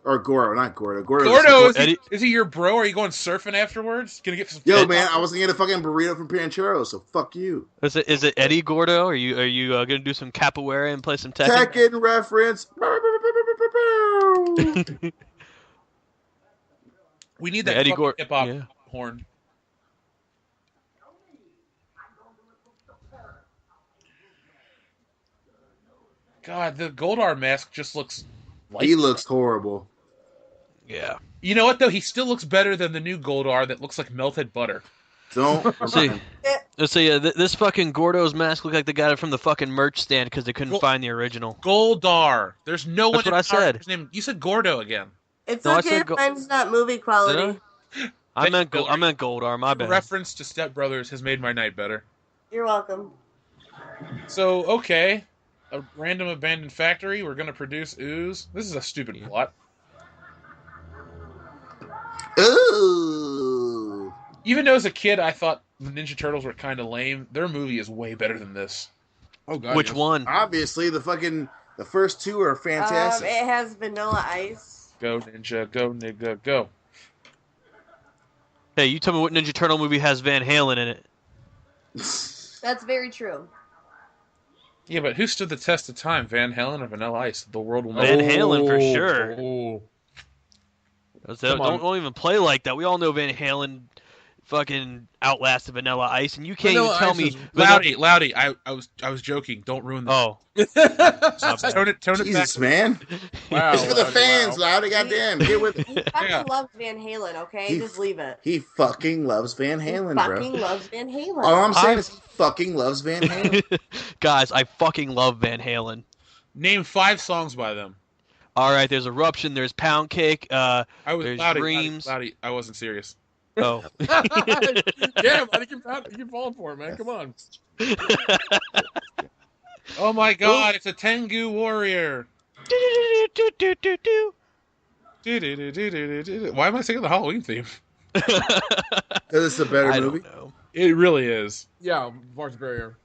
Or Goro, not Gordo. Gordo. Gordo, Eddie- is he your bro? Are you going surfing afterwards? Gonna get some? Yo, man, I was gonna get a fucking burrito from Panchero, so fuck you. Is it Eddie Gordo? Are you gonna do some capoeira and play some Tekken? Tekken reference. We need that Eddie fucking Gor- hip hop yeah. horn. God, the Goldar mask just looks He like. looks horrible. Yeah. You know what though? He still looks better than the new Goldar that looks like melted butter. Don't See, remind. let's say this fucking Gordo's mask looked like they got it from the fucking merch stand because they couldn't Go- find the original. Goldar. There's no one That's what in I Power said. Rangers named. You said Gordo again. It's No, I okay. said Mine's not movie Did quality. I? Thank you, I Hillary. meant Goldar. My Your bad. reference to Step Brothers has made my night better. You're welcome. So, okay. A random abandoned factory. We're going to produce Ooze. This is a stupid plot. Ooh. Even though as a kid I thought the Ninja Turtles were kind of lame, their movie is way better than this. Oh god. Which yes. one? Obviously, the first two are fantastic. It has Vanilla Ice. Go Ninja, go nigga, go. Hey, you tell me what Ninja Turtle movie has Van Halen in it? That's very true. Yeah, but who stood the test of time? Van Halen or Vanilla Ice? The world will Van know. Halen for sure. Oh. Don't even play like that. We all know Van Halen fucking outlasted Vanilla Ice, and you can't Vanilla even tell Ice me. is- Loudy. I was joking. Don't ruin the. Oh, Tone it Jesus, back. man. Wow. It's for the wow, fans, wow. Loudy. Goddamn, get with it. He fucking Yeah. loves Van Halen, okay? He- Just leave it. He fucking loves Van Halen, he bro. fucking loves Van Halen. All I'm saying is he fucking loves Van Halen. guys, I fucking love Van Halen. Name 5 songs by them. All right, there's Eruption, there's Pound Cake, I was there's Loudy. Dreams. I wasn't serious. Oh. Yeah, buddy, keep falling for it, man. Come on. Oh my God! It's a Tengu warrior. Why am I singing the Halloween theme? Because it's a better I movie. don't know. It really is. Yeah, Var's barrier.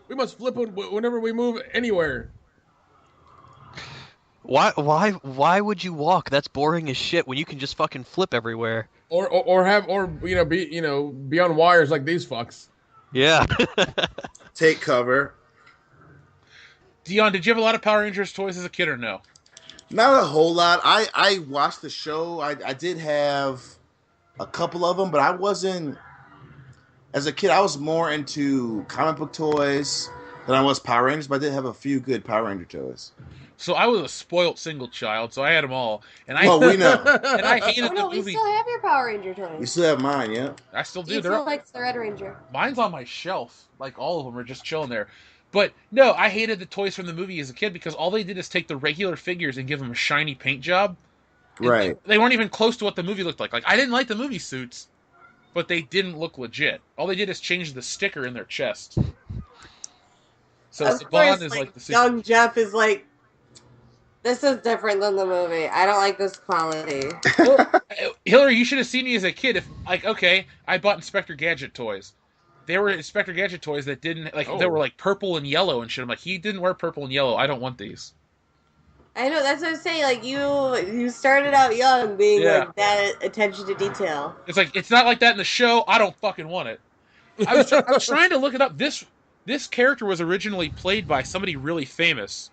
We must flip whenever we move anywhere. Why would you walk? That's boring as shit when you can just fucking flip everywhere. Or be on wires like these fucks. Yeah. Take cover. Dion, did you have a lot of Power Rangers toys as a kid or no? Not a whole lot. I watched the show. I did have a couple of them, but I wasn't. As a kid, I was more into comic book toys than I was Power Rangers, but I did have a few good Power Ranger toys. So I was a spoilt single child, so I had them all, and Oh, we know. and I hated Oh the no, we movie. still have your Power Ranger You toys. still have mine, yeah? I still do. He They're still likes the Red Ranger. Mine's on my shelf. Like all of them are just chilling there. But no, I hated the toys from the movie as a kid because all they did is take the regular figures and give them a shiny paint job. And Right. They weren't even close to what the movie looked like. Like I didn't like the movie suits, but they didn't look legit. All they did is change the sticker in their chest. So Of Saban course, is like the suit. young Jeff is like, this is different than the movie. I don't like this quality. Hillary, you should have seen me as a kid. If like, okay, I bought Inspector Gadget toys. There were Inspector Gadget toys that didn't like. They were like purple and yellow and shit. I'm like, he didn't wear purple and yellow. I don't want these. I know, that's what I'm saying. Like, you started out young being like that attention to detail. It's like it's not like that in the show. I don't fucking want it. I was trying to look it up. This character was originally played by somebody really famous.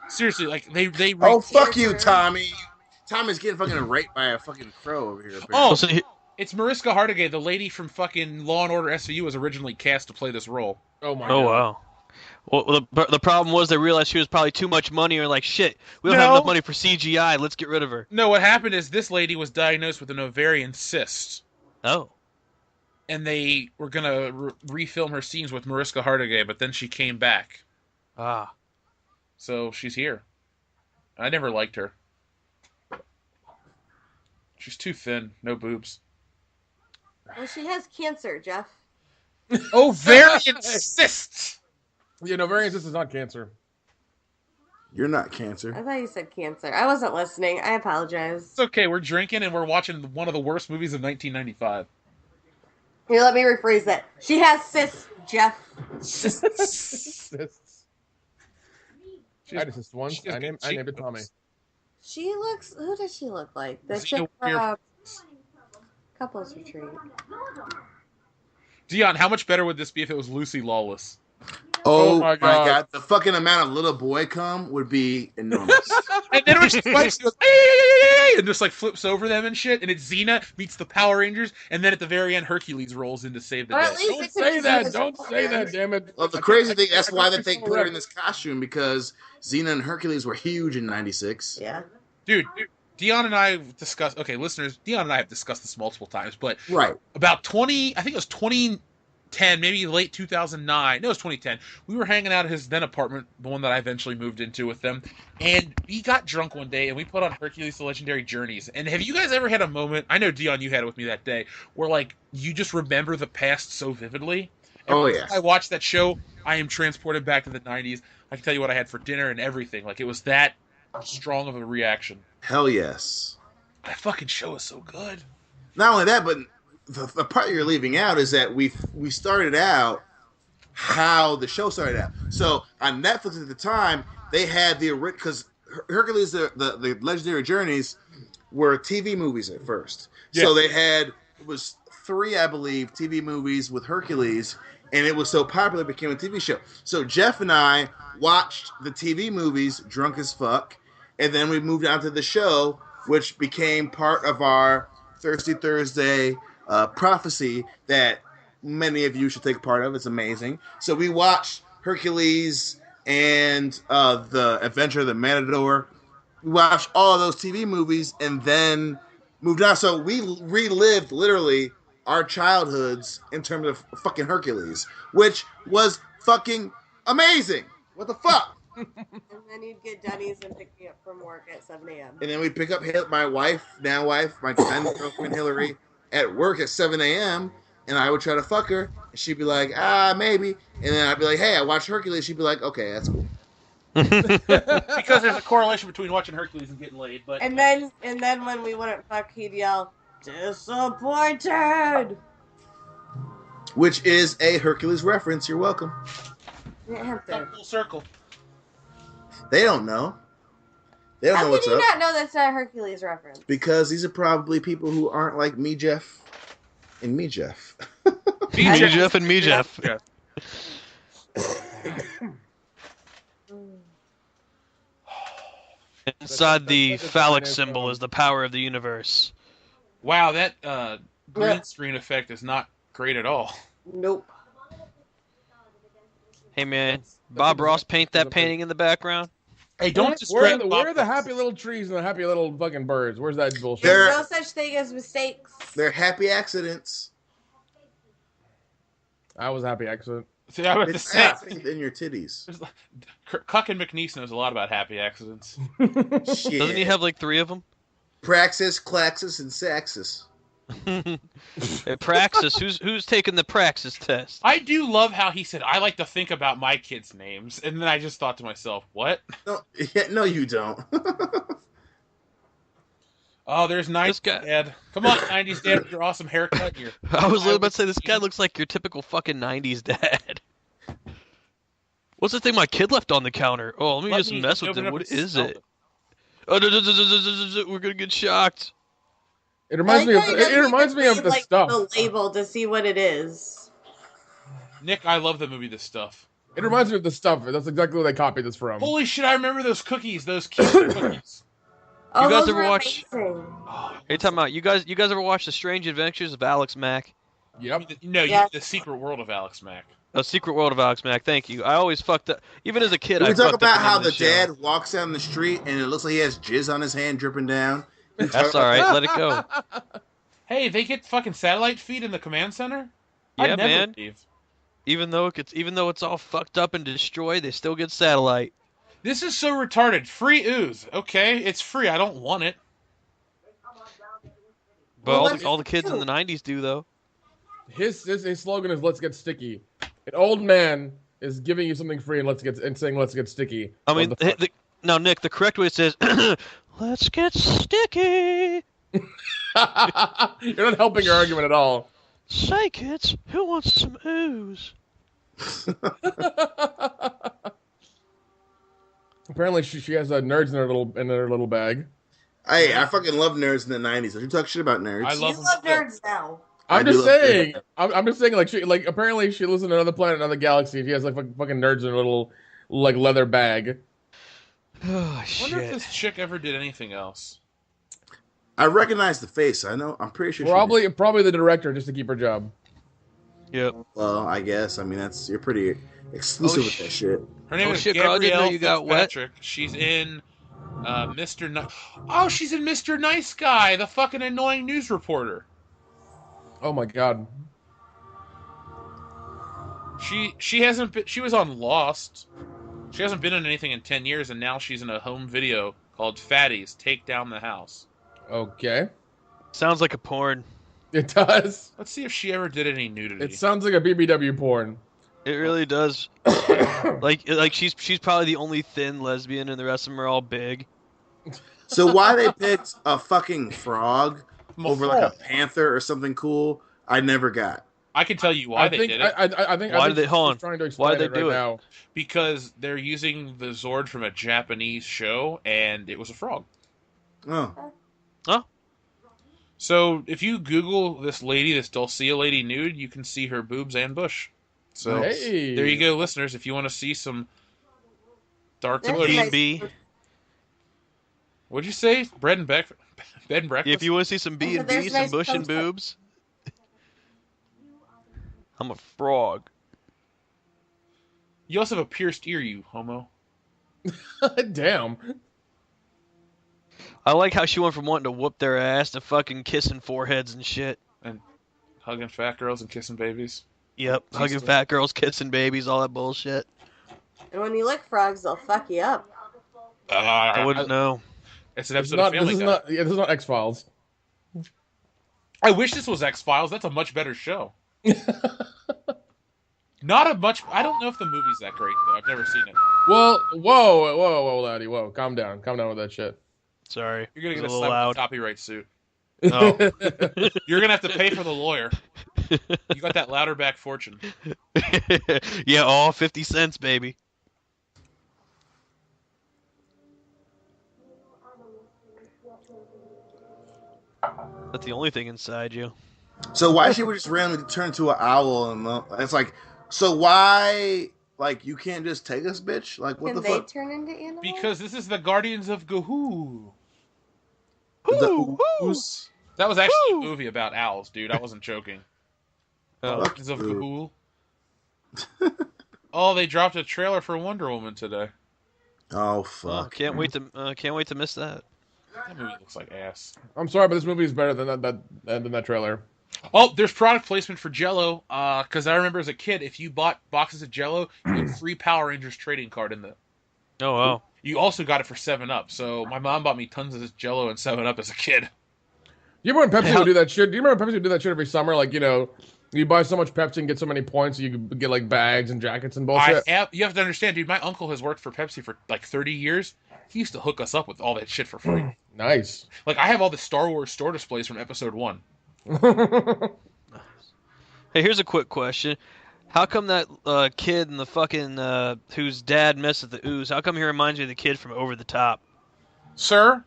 Seriously, like they. Oh, fuck you, Tommy. Tommy's getting fucking raped by a fucking crow over here. Oh, So it's Mariska Hargitay, the lady from fucking Law and Order SVU, was originally cast to play this role. Oh my Oh god. wow. Well, the problem was they realized she was probably too much money, or like shit. We don't have No. enough money for CGI. Let's get rid of her. No, what happened is this lady was diagnosed with an ovarian cyst, Oh. and they were gonna refilm her scenes with Mariska Hargitay, but then she came back, Ah. so she's here. I never liked her. She's too thin, no boobs. Well, she has cancer, Jeff. Ovarian cyst. You know, variance. This is not cancer. You're not cancer. I thought you said cancer. I wasn't listening. I apologize. It's okay. We're drinking and we're watching one of the worst movies of 1995. Here, let me rephrase that. She has cysts, Jeff. I had a sister once. I named it Tommy. She looks. Who does she look like? The Is she chick a weird- from Couples Retreat. Dion, how much better would this be if it was Lucy Lawless? Oh Oh my my God. god, the fucking amount of little boy cum would be enormous. And then when she fights, she goes, "Ay!" and just like flips over them and shit. And it's Xena meets the Power Rangers, and then at the very end, Hercules rolls in to save the But at day. least Don't it could say be that. Xena's Don't say that, friend. damn it. Well, the I can't, crazy thing, that's I why can't they follow put her rep. in this costume, because Xena and Hercules were huge in '96. Yeah. Dude, Dion and I have discussed. Okay, listeners, Dion and I have discussed this multiple times, but Right. about 20, I think it was 2010, maybe late 2009. No, it was 2010. We were hanging out at his then apartment, the one that I eventually moved into with them, and he got drunk one day, and we put on Hercules: The Legendary Journeys. And have you guys ever had a moment? I know Dion, you had it with me that day, where like you just remember the past so vividly. Oh, Every yeah. time I watch that show, I am transported back to the '90s. I can tell you what I had for dinner and everything. Like it was that strong of a reaction. Hell yes. That fucking show is so good. Not only that, but the part you're leaving out is that we started out how the show started out. So on Netflix at the time, they had because Hercules, the Legendary Journeys, were TV movies at first. Yeah. So they had, it was 3, I believe, TV movies with Hercules, and it was so popular it became a TV show. So Jeff and I watched the TV movies drunk as fuck, and then we moved on to the show, which became part of our Thirsty Thursday prophecy that many of you should take part of. It's amazing. So we watched Hercules and the Adventure of the Matador. We watched all of those TV movies and then moved on. So we relived literally our childhoods in terms of fucking Hercules, which was fucking amazing. What the fuck? And then you'd get Denny's and pick me up from work at 7 a.m. And then we pick up my wife, my then girlfriend Hillary, at work at 7 a.m. And I would try to fuck her, and she'd be like, maybe. And then I'd be like, hey, I watched Hercules. She'd be like, okay, that's cool. Because there's a correlation between watching Hercules and getting laid. But And then when we wouldn't fuck, he'd yell, "Disappointed!" Which is a Hercules reference. You're welcome. You didn't have to. full circle. They don't know. They don't How know can what's you up. not know that's a Hercules reference? Because these are probably people who aren't like me, Jeff, and me, Jeff. Me, Jeff, and me, Jeff. Yeah. Inside the that's phallic fine, symbol is the power of the universe. Wow, that green Yeah. screen effect is not great at all. Nope. Hey man, Bob Ross paint that painting in the background. Hey, don't Where distract are Bob the Ross. happy little trees and the happy little fucking birds? Where's that bullshit? They're- There's no such thing as mistakes. They're happy accidents. I was a happy accident. See, I was about to It's say, accident in your titties. Cuck and McNeese knows a lot about happy accidents. Shit. Doesn't he have like 3 of them? Praxis, Claxis, and Saxis? Hey, Praxis, who's taking the Praxis test? I do love how he said, "I like to think about my kids' names," and then I just thought to myself, "What?" No, no, you don't. Oh, there's '90s This guy- dad. Come on, '90s dad, with your awesome haircut. Your I was about to say this guy looks like your typical fucking '90s dad. What's the thing my kid left on the counter? Oh, let me just mess with open it. up What and is smell it? Oh, we're gonna get shocked. It reminds me of it reminds me of the stuff. The label to see what it is. Nick, I love the movie This Stuff. It reminds me of the stuff. That's exactly where they copied this from. Holy shit, I remember those cookies, those cute cookies. Oh, guys those ever were watch- amazing. Hey, time out. You guys ever watch The Strange Adventures of Alex Mack? Yep. No, Yes. The Secret World of Alex Mack. A Secret World of Alex Mack. Thank you. I always fucked up. Even as a kid, Can I we talk fucked about up how name the of show. dad walks down the street and it looks like he has jizz on his hand dripping down? That's all right. Let it go. Hey, they get fucking satellite feed in the command center? Yeah, I'd never man. believe. Even though it's all fucked up and destroyed, they still get satellite. This is so retarded. Free Ooze. Okay, it's free. I don't want it. But Well, all the kids in do? the '90s do though. His slogan is "Let's get sticky." An old man is giving you something free and saying "Let's get sticky." I mean, What the fuck? now Nick, the correct way says, "Let's get sticky." You're not helping your argument at all. Say, kids, who wants some ooze? Apparently, she has nerds in her little bag. Hey, I fucking love nerds in the 90s. Don't you talk shit about nerds? I love You them love still. nerds now. I'm do just love saying. I'm just saying. Like apparently she lives in another planet, another galaxy. She has like fucking nerds in a little like leather bag. Oh I wonder if shit. this chick ever did anything else. I recognize the face. I know. I'm pretty sure she did. Probably the director just to keep her job. Yep. Well, I guess. I mean, you're pretty Oh exclusive with that shit. Her name oh is shit, girl! I didn't know Gabrielle you got wet. Fitzpatrick. She's in Mr. Oh, she's in Mr. Nice Guy, the fucking annoying news reporter. Oh my god. She hasn't been. She was on Lost. She hasn't been in anything in 10 years, and now she's in a home video called Fatties Take Down the House. Okay. Sounds like a porn. It does. Let's see if she ever did any nudity. It sounds like a BBW porn. It really does. like she's probably the only thin lesbian, and the rest of them are all big. So why they picked a fucking frog over like a panther or something cool, I never got. I can tell you why they did it. I think. Why I did think they? Hold she's on. trying to Why explain did they it do right it? now. Because they're using the Zord from a Japanese show, and it was a frog. Oh, Huh? So if you Google this Dulcea lady nude, you can see her boobs and bush. So Hey. there you go, listeners. If you want to see some dark There's bush. a nice- B&B. What'd you say? Bed and breakfast? If you want to see some B&B, There's some nice bush and post- boobs. I'm a frog. You also have a pierced ear, you homo. Damn. I like how she went from wanting to whoop their ass to fucking kissing foreheads and shit. And hugging fat girls and kissing babies. Yep, hugging Jesus. fat girls, kissing babies, all that bullshit. And when you lick frogs, they'll fuck you up. I wouldn't know. It's an This is episode not. of Family Guy. This is not X-Files. I wish this was X-Files. That's a much better show. Not a much... I don't know if the movie's that great, though. I've never seen it. Well, whoa, laddie, whoa, calm down with that shit. Sorry, You're going to it get was a a little slap with loud. a copyright suit. Oh. You're going to have to pay for the lawyer. You got that louder back fortune. Yeah, all 50 cents, baby. That's the only thing inside you. so why she would just randomly turn into an owl and it's like, so why like you can't just take us, bitch? Like what Can the they fuck? turn into animals? Because this is the Guardians of Gahoo. The Woo! Ooze? That was actually Woo! a movie about owls, dude. I wasn't joking. Oh. Guardians of Ooh. Gahoo. Oh, they dropped a trailer for Wonder Woman today. Oh Oh, fuck! can't wait to miss that. That movie looks like ass. I'm sorry, but this movie is better than that trailer. Oh, there's product placement for Jello. Because I remember as a kid, if you bought boxes of Jello, you had free Power Rangers trading card in the. Oh wow. You also got it for 7-Up. So my mom bought me tons of this Jello and 7-Up as a kid. You remember when Pepsi would do that shit? Do you remember Pepsi would do that shit every summer? Like, you know, you buy so much Pepsi and get so many points, you could get like bags and jackets and bullshit. You have to understand, dude. My uncle has worked for Pepsi for like 30 years. He used to hook us up with all that shit for free. Nice. Like I have all the Star Wars store displays from Episode 1. Hey, here's a quick question. How come that kid in the fucking whose dad messed with the ooze? How come he reminds you of the kid from Over the Top? Sir.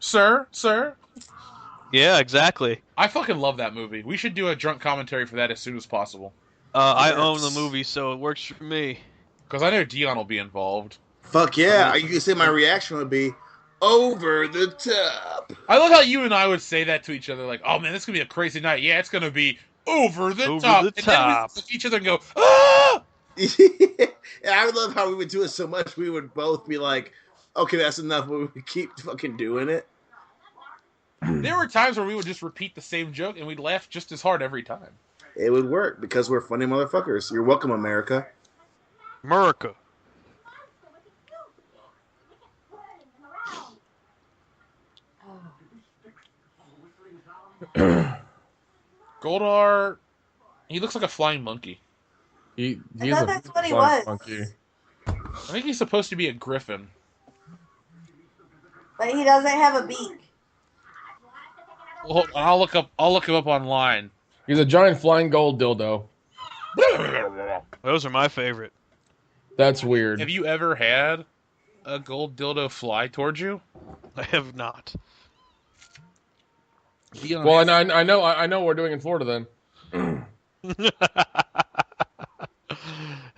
Yeah, exactly. I fucking love that movie. We should do a drunk commentary for that as soon as possible. I Yes. own the movie, so it works for me. Because I know Dion will be involved. Fuck yeah! You can say my reaction would be over the top. I love how you and I would say that to each other, like, "Oh man, this is gonna be a crazy night. Yeah, it's gonna be over the Over top." the And then we top. look at each other and go, "Ah!" And I would love how we would do it so much we would both be like, "Okay, that's enough," but we would keep fucking doing it. There were times where we would just repeat the same joke and we'd laugh just as hard every time. It would work because we're funny motherfuckers. You're welcome, America. America. Goldar, he looks like a flying monkey. He's thought that's what he flying was. monkey. I think he's supposed to be a griffin. But he doesn't have a beak. Well, I'll look him up online. He's a giant flying gold dildo. Those are my favorite. That's weird. Have you ever had a gold dildo fly towards you? I have not. Dion Well, has- I know what we're doing in Florida then.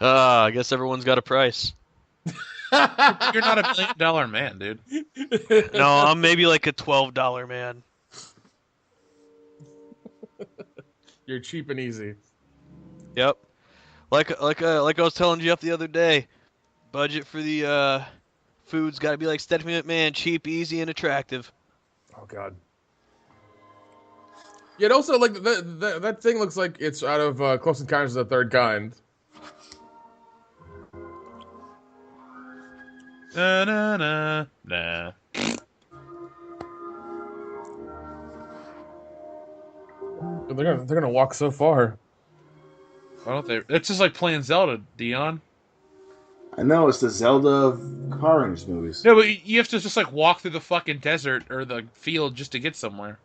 I guess everyone's got a price. You're not $1 million man, dude. No, I'm maybe like a $12 man. You're cheap and easy. Yep. Like I was telling Jeff the other day, budget for the food's got to be like Stephanie McMahon, cheap, easy, and attractive. Oh God. Yet also like that thing looks like it's out of Close Encounters of the Third Kind. Na na na na. They're gonna walk so far. Why don't they? It's just like playing Zelda, Dion. I know it's the Zelda of Car Rangers movies. No, but you have to just like walk through the fucking desert or the field just to get somewhere.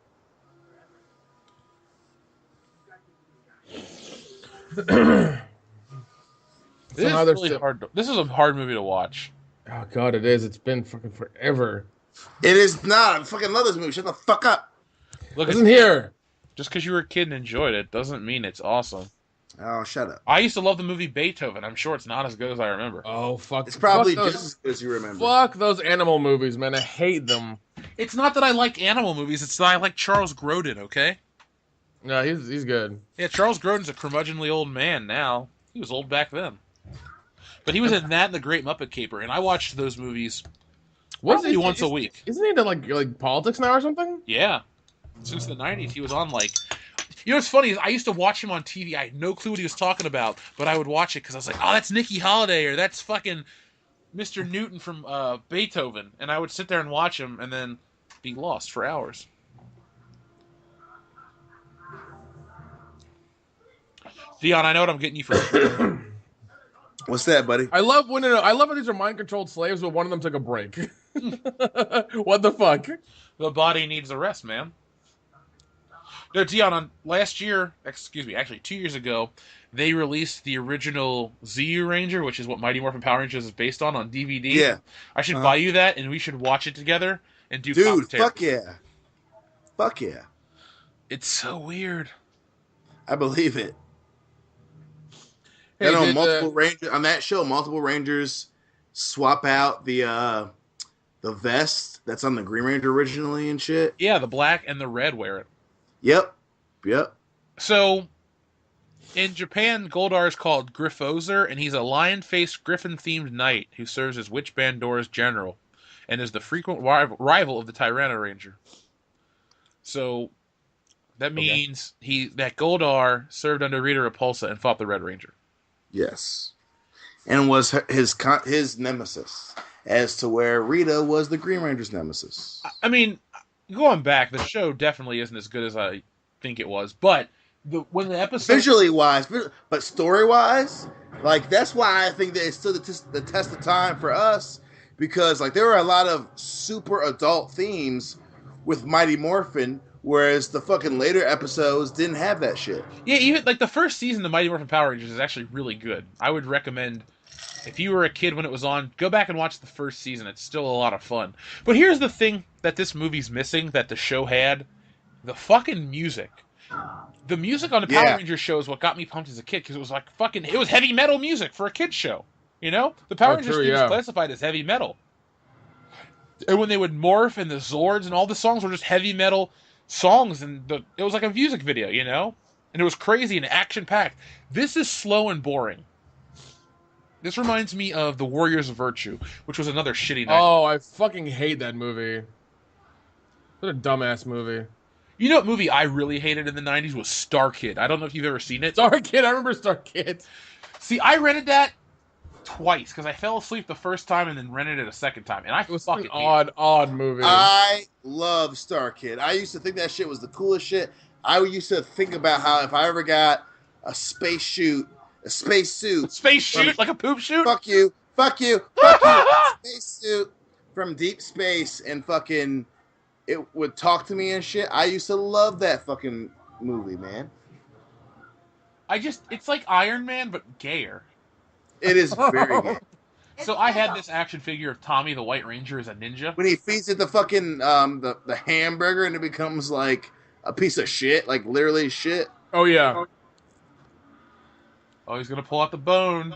This Somehow is they're really still... hard. This is a hard movie to watch. Oh God, it is. It's been fucking forever. It is not. I fucking love this movie. Shut the fuck up. Look, Listen here. just because you were a kid and enjoyed it doesn't mean it's awesome. Oh, shut up. I used to love the movie Beethoven. I'm sure it's not as good as I remember. Oh fuck. It's probably fuck just as good as you remember. Fuck those animal movies, man. I hate them. It's not that I like animal movies. It's that I like Charles Grodin. Okay. No, he's good. Yeah, Charles Grodin's a curmudgeonly old man now. He was old back then. But he was in that and The Great Muppet Caper, and I watched those movies probably once a week. Isn't he into like politics now or something? Yeah. Since the 90s, he was on like... You know what's funny is I used to watch him on TV. I had no clue what he was talking about, but I would watch it because I was like, oh, that's Nikki Holiday, or that's fucking Mr. Newton from Beethoven. And I would sit there and watch him and then be lost for hours. Dion, I know what I'm getting you for. What's that, buddy? I love when these are mind controlled slaves, but one of them took a break. What the fuck? The body needs a rest, man. No, Dion, on last year, actually 2 years ago, they released the original ZU Ranger, which is what Mighty Morphin Power Rangers is based on DVD. Yeah. I should buy you that, and we should watch it together and do Dude, commentary. fuck yeah. Fuck yeah. It's so weird. I believe it. Hey, And on that show, multiple Rangers swap out the vest that's on the Green Ranger originally and shit. Yeah, the black and the red wear it. Yep. So, in Japan, Goldar is called Griffozer, and he's a lion-faced, griffin-themed knight who serves as Witch Bandora's general, and is the frequent rival of the Tyranno Ranger. So, that means that Goldar served under Rita Repulsa and fought the Red Ranger. Yes. And was his nemesis, as to where Rita was the Green Ranger's nemesis. I mean, going back, the show definitely isn't as good as I think it was, but when the episode... Visually wise, but story wise, like, that's why I think that it stood the test of time for us, because like there were a lot of super adult themes with Mighty Morphin, whereas the fucking later episodes didn't have that shit. Yeah, even like the first season of Mighty Morphin Power Rangers is actually really good. I would recommend, if you were a kid when it was on, go back and watch the first season. It's still a lot of fun. But here's the thing that this movie's missing that the show had: the fucking music. The music on the Power Rangers show is what got me pumped as a kid, because it was like it was heavy metal music for a kid's show. You know, the Power Rangers theme was classified as heavy metal. And when they would morph and the Zords and all the songs were just heavy metal songs, and it was like a music video, you know? And it was crazy and action-packed. This is slow and boring. This reminds me of The Warriors of Virtue, which was another shitty night. Oh, I fucking hate that movie. What a dumbass movie. You know what movie I really hated in the 90s was Star Kid. I don't know if you've ever seen it. Star Kid, I remember Star Kid. See, I rented that twice, because I fell asleep the first time and then rented it a second time, and I fucking odd movie. I love Star Kid. I used to think that shit was the coolest shit. I used to think about how if I ever got a space suit, like a poop shoot? fuck you, space suit from deep space, and fucking it would talk to me and shit. I used to love that fucking movie, man. It's like Iron Man, but gayer. It is very good. So I had this action figure of Tommy the White Ranger as a ninja. When he feeds it the fucking the hamburger and it becomes like a piece of shit, like literally shit. Oh yeah. Oh, he's gonna pull out the bone.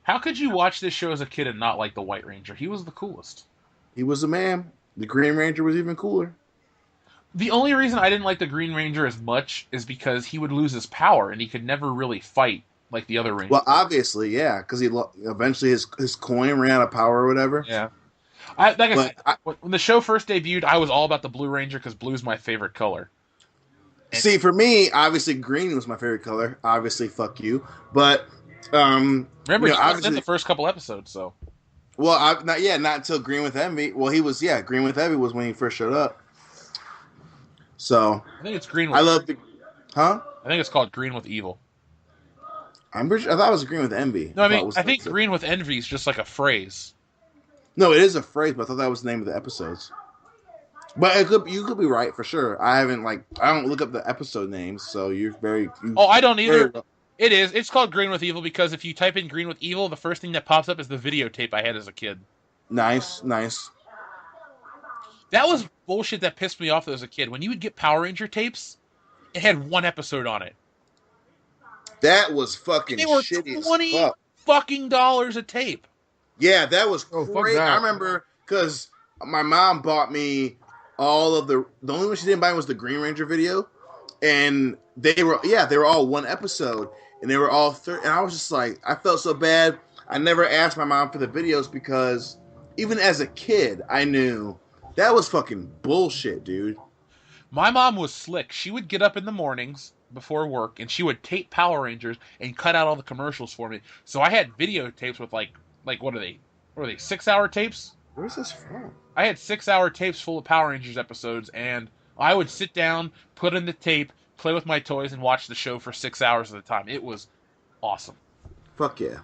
How could you watch this show as a kid and not like the White Ranger? He was the coolest. He was a man. The Green Ranger was even cooler. The only reason I didn't like the Green Ranger as much is because he would lose his power and he could never really fight like the other Rangers. Well, obviously, yeah, because eventually his coin ran out of power or whatever. Yeah. Like I said, But when the show first debuted, I was all about the Blue Ranger because blue's my favorite color. And see, for me, obviously, green was my favorite color. Obviously, fuck you. But remember, he wasn't in obviously, the first couple episodes, so well, not until Green with Envy. Well, he was Green with Envy was when he first showed up. So I think it's Green. I love the, huh? I think it's called Green with Evil. I'm pretty sure, I thought it was Green with Envy. No, I mean, was I think Green with Envy is just like a phrase. No, it is a phrase, but I thought that was the name of the episodes. But you could be right for sure. I don't look up the episode names, so Oh, I don't either. It is. It's called Green with Evil because if you type in Green with Evil, the first thing that pops up is the videotape I had as a kid. Nice. That was bullshit that pissed me off as a kid. When you would get Power Ranger tapes, it had one episode on it. That was fucking They were shitty $20 as fuck. fucking dollars a tape. Yeah, that was Oh, fuck great. that. I remember because my mom bought me all of the only one she didn't buy was the Green Ranger video, and they were all one episode, and they were all and I was just like, I felt so bad. I never asked my mom for the videos because even as a kid, I knew that was fucking bullshit, dude. My mom was slick. She would get up in the mornings before work, and she would tape Power Rangers and cut out all the commercials for me. So I had videotapes with like what are they? What are they? 6-hour tapes? Where's this from? I had 6-hour tapes full of Power Rangers episodes, and I would sit down, put in the tape, play with my toys, and watch the show for 6 hours at a time. It was awesome. Fuck yeah.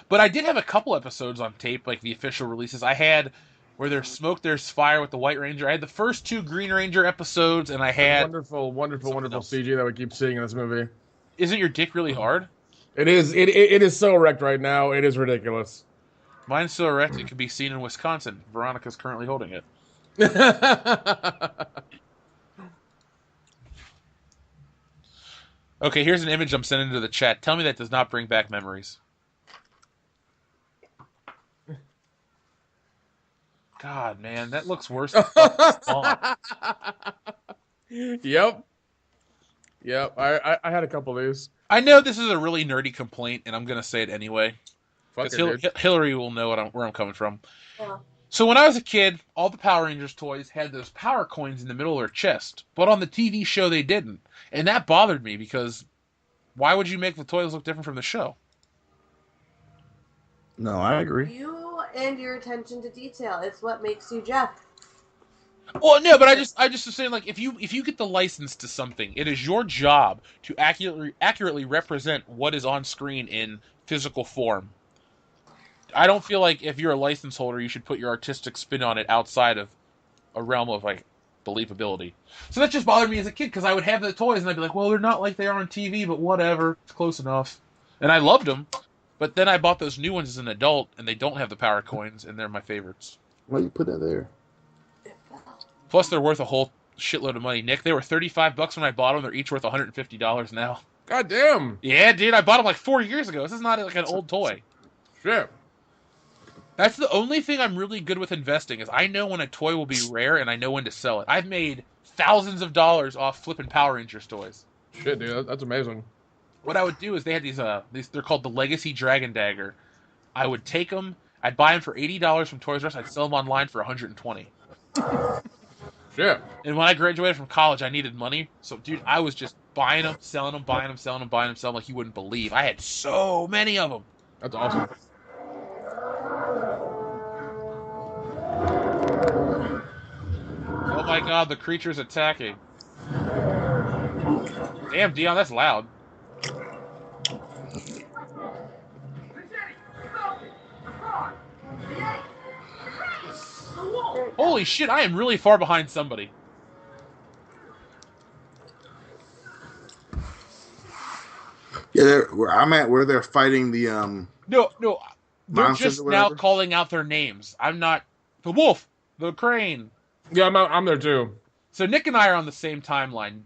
But I did have a couple episodes on tape, like the official releases. I had Where There's Smoke, There's Fire with the White Ranger. I had the first 2 Green Ranger episodes, and I had... Wonderful else. CG that we keep seeing in this movie. Isn't your dick really hard? It is. It is so erect right now. It is ridiculous. Mine's so erect it can be seen in Wisconsin. Veronica's currently holding it. Okay, here's an image I'm sending to the chat. Tell me that does not bring back memories. God, man, that looks worse than Spawn. Yep. I had a couple of these. I know this is a really nerdy complaint, and I'm going to say it anyway. Fuck Because it, dude. Hillary will know where I'm coming from. Yeah. So when I was a kid, all the Power Rangers toys had those power coins in the middle of their chest. But on the TV show, they didn't. And that bothered me, because why would you make the toys look different from the show? No, I agree. You and your attention to detail. It's what makes you Jeff. Well, no, but I just was saying, like, if you get the license to something, it is your job to accurately represent what is on screen in physical form. I don't feel like if you're a license holder, you should put your artistic spin on it outside of a realm of, like, believability. So that just bothered me as a kid, because I would have the toys, and I'd be like, well, they're not like they are on TV, but whatever, it's close enough. And I loved them, but then I bought those new ones as an adult, and they don't have the power coins, and they're my favorites. Why you put that there? Plus, they're worth a whole shitload of money. Nick, they were $35 when I bought them. They're each worth $150 now. God damn. Yeah, dude, I bought them like 4 years ago. This is not like an old toy. Shit. That's the only thing I'm really good with investing, is I know when a toy will be rare, and I know when to sell it. I've made thousands of dollars off flipping Power Rangers toys. Shit, dude, that's amazing. What I would do is they had these they're called the Legacy Dragon Dagger. I would take them, I'd buy them for $80 from Toys R Us, I'd sell them online for $120. Shit. And when I graduated from college, I needed money. So, dude, I was just buying them, selling them, buying them, selling them, buying them, selling them, like you wouldn't believe. I had so many of them. That's awesome. Oh my god, the creature's attacking. Damn, Dion, that's loud. Holy shit, I am really far behind somebody. Yeah, where I'm at, where they're fighting the No, they're monsters just or now whatever? calling out their names. I'm not... The wolf! The crane! Yeah, I'm there too. So Nick and I are on the same timeline.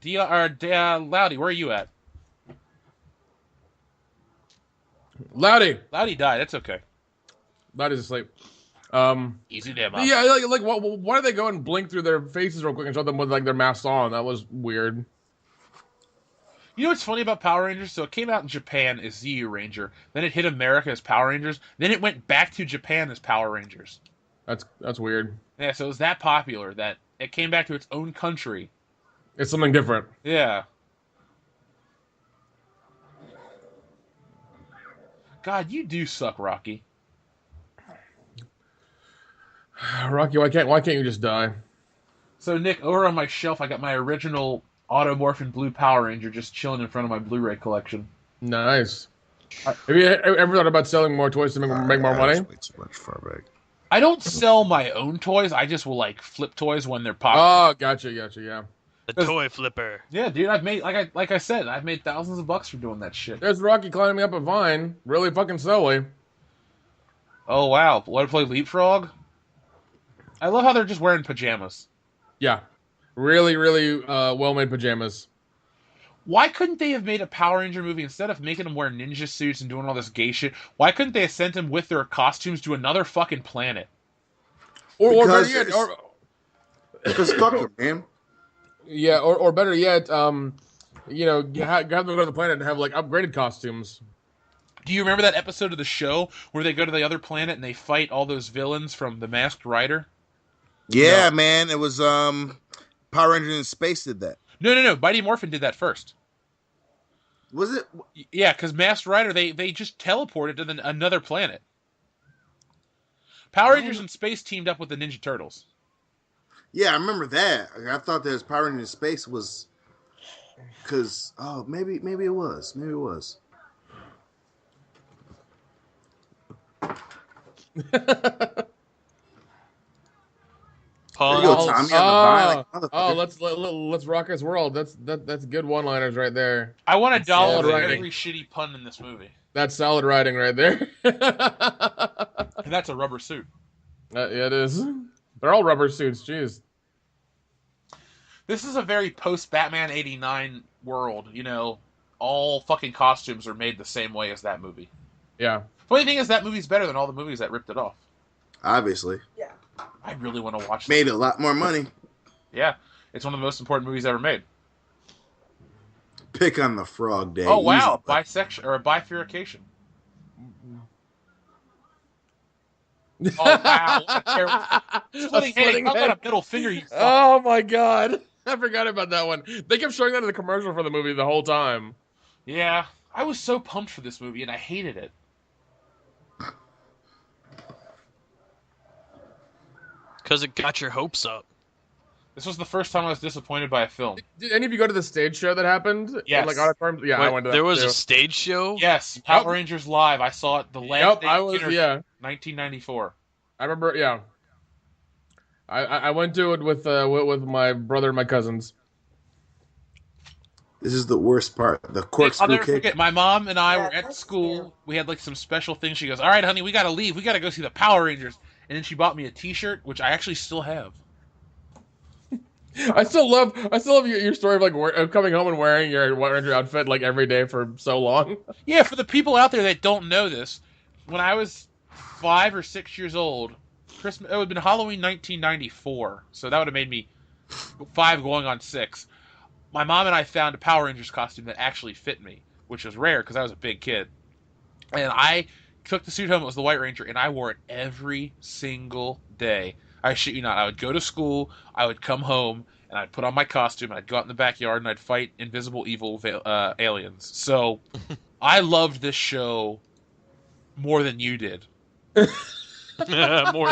Loudy, where are you at? Loudy. Loudy died. That's okay. Loudy's asleep. Easy there, mom. Yeah, like why do they go and blink through their faces real quick and show them with like their masks on? That was weird. You know what's funny about Power Rangers? So it came out in Japan as ZU Ranger, then it hit America as Power Rangers, then it went back to Japan as Power Rangers. That's weird. Yeah, so it was that popular that it came back to its own country. It's something different. Yeah. God, you do suck, Rocky. Rocky, why can't you just die? So Nick, over on my shelf, I got my original Automorphin Blue Power Ranger just chilling in front of my Blu-ray collection. Nice. Have you ever thought about selling more toys to make more money? Way too much far back. I don't sell my own toys. I just will like flip toys when they're popular. Oh, gotcha, yeah. The toy flipper. Yeah, dude, I've made like I said, I've made thousands of bucks from doing that shit. There's Rocky climbing up a vine, really fucking slowly. Oh wow, want to play Leapfrog? I love how they're just wearing pajamas. Yeah, really well-made pajamas. Why couldn't they have made a Power Ranger movie instead of making them wear ninja suits and doing all this gay shit? Why couldn't they have sent them with their costumes to another fucking planet? Or better Because yet, Because fuck them, man. yeah, or better yet, you know, have them go to the planet and have like upgraded costumes. Do you remember that episode of the show where they go to the other planet and they fight all those villains from The Masked Rider? Yeah, man. It was Power Rangers in Space did that. No. Mighty Morphin did that first. Was it? Yeah, because Masked Rider, they just teleported to another planet. Power Rangers in Space teamed up with the Ninja Turtles. Yeah, I remember that. I thought that Power Rangers in Space was because maybe it was. Maybe it was. There you go, Pause. Tommy, on the vine, like, motherfucker. Let's rock this world. That's good one-liners right there. I want $1 solid for writing. every shitty pun in this movie. That's solid writing right there. And that's a rubber suit. Yeah, it is. They're all rubber suits. Jeez. This is a very post-Batman 89 world, you know. All fucking costumes are made the same way as that movie. Yeah. Funny thing is, that movie's better than all the movies that ripped it off. Obviously, Yeah. I really want to watch made this. a lot more money. Yeah, it's one of the most important movies ever made. Pick on the frog day. Oh wow, Easy. bisection or bifurcation. Oh wow, what a terrible splitting head. How about a middle finger? You fuck? Oh my god. I forgot about that one. They kept showing that in the commercial for the movie the whole time. Yeah, I was so pumped for this movie and I hated it. Because it got your hopes up. This was the first time I was disappointed by a film. Did any of you go to the stage show that happened? Yes. Like auditorium? Yeah, Wait, I went to that. there was too. a stage show? Yes, Power Rangers Live. I saw it the last day I of was. Kindergarten, Yeah, 1994. I remember. Yeah, I went to it with my brother and my cousins. This is the worst part. The I'll corkscrew never kick. forget. My mom and I Yeah, were at that's school. cute. We had like some special things. She goes, "All right, honey, we gotta leave. We gotta go see the Power Rangers." And then she bought me a T-shirt, which I actually still have. I still love your story of like of coming home and wearing your White Ranger outfit like every day for so long. Yeah, for the people out there that don't know this, when I was 5 or 6 years old, Christmas, it would have been Halloween 1994, so that would have made me 5 going on 6. My mom and I found a Power Rangers costume that actually fit me, which was rare because I was a big kid. And I took the suit home, it was the White Ranger, and I wore it every single day. I shit you not. I would go to school, I would come home, and I'd put on my costume, and I'd go out in the backyard, and I'd fight invisible evil aliens. So, I loved this show more than you did. More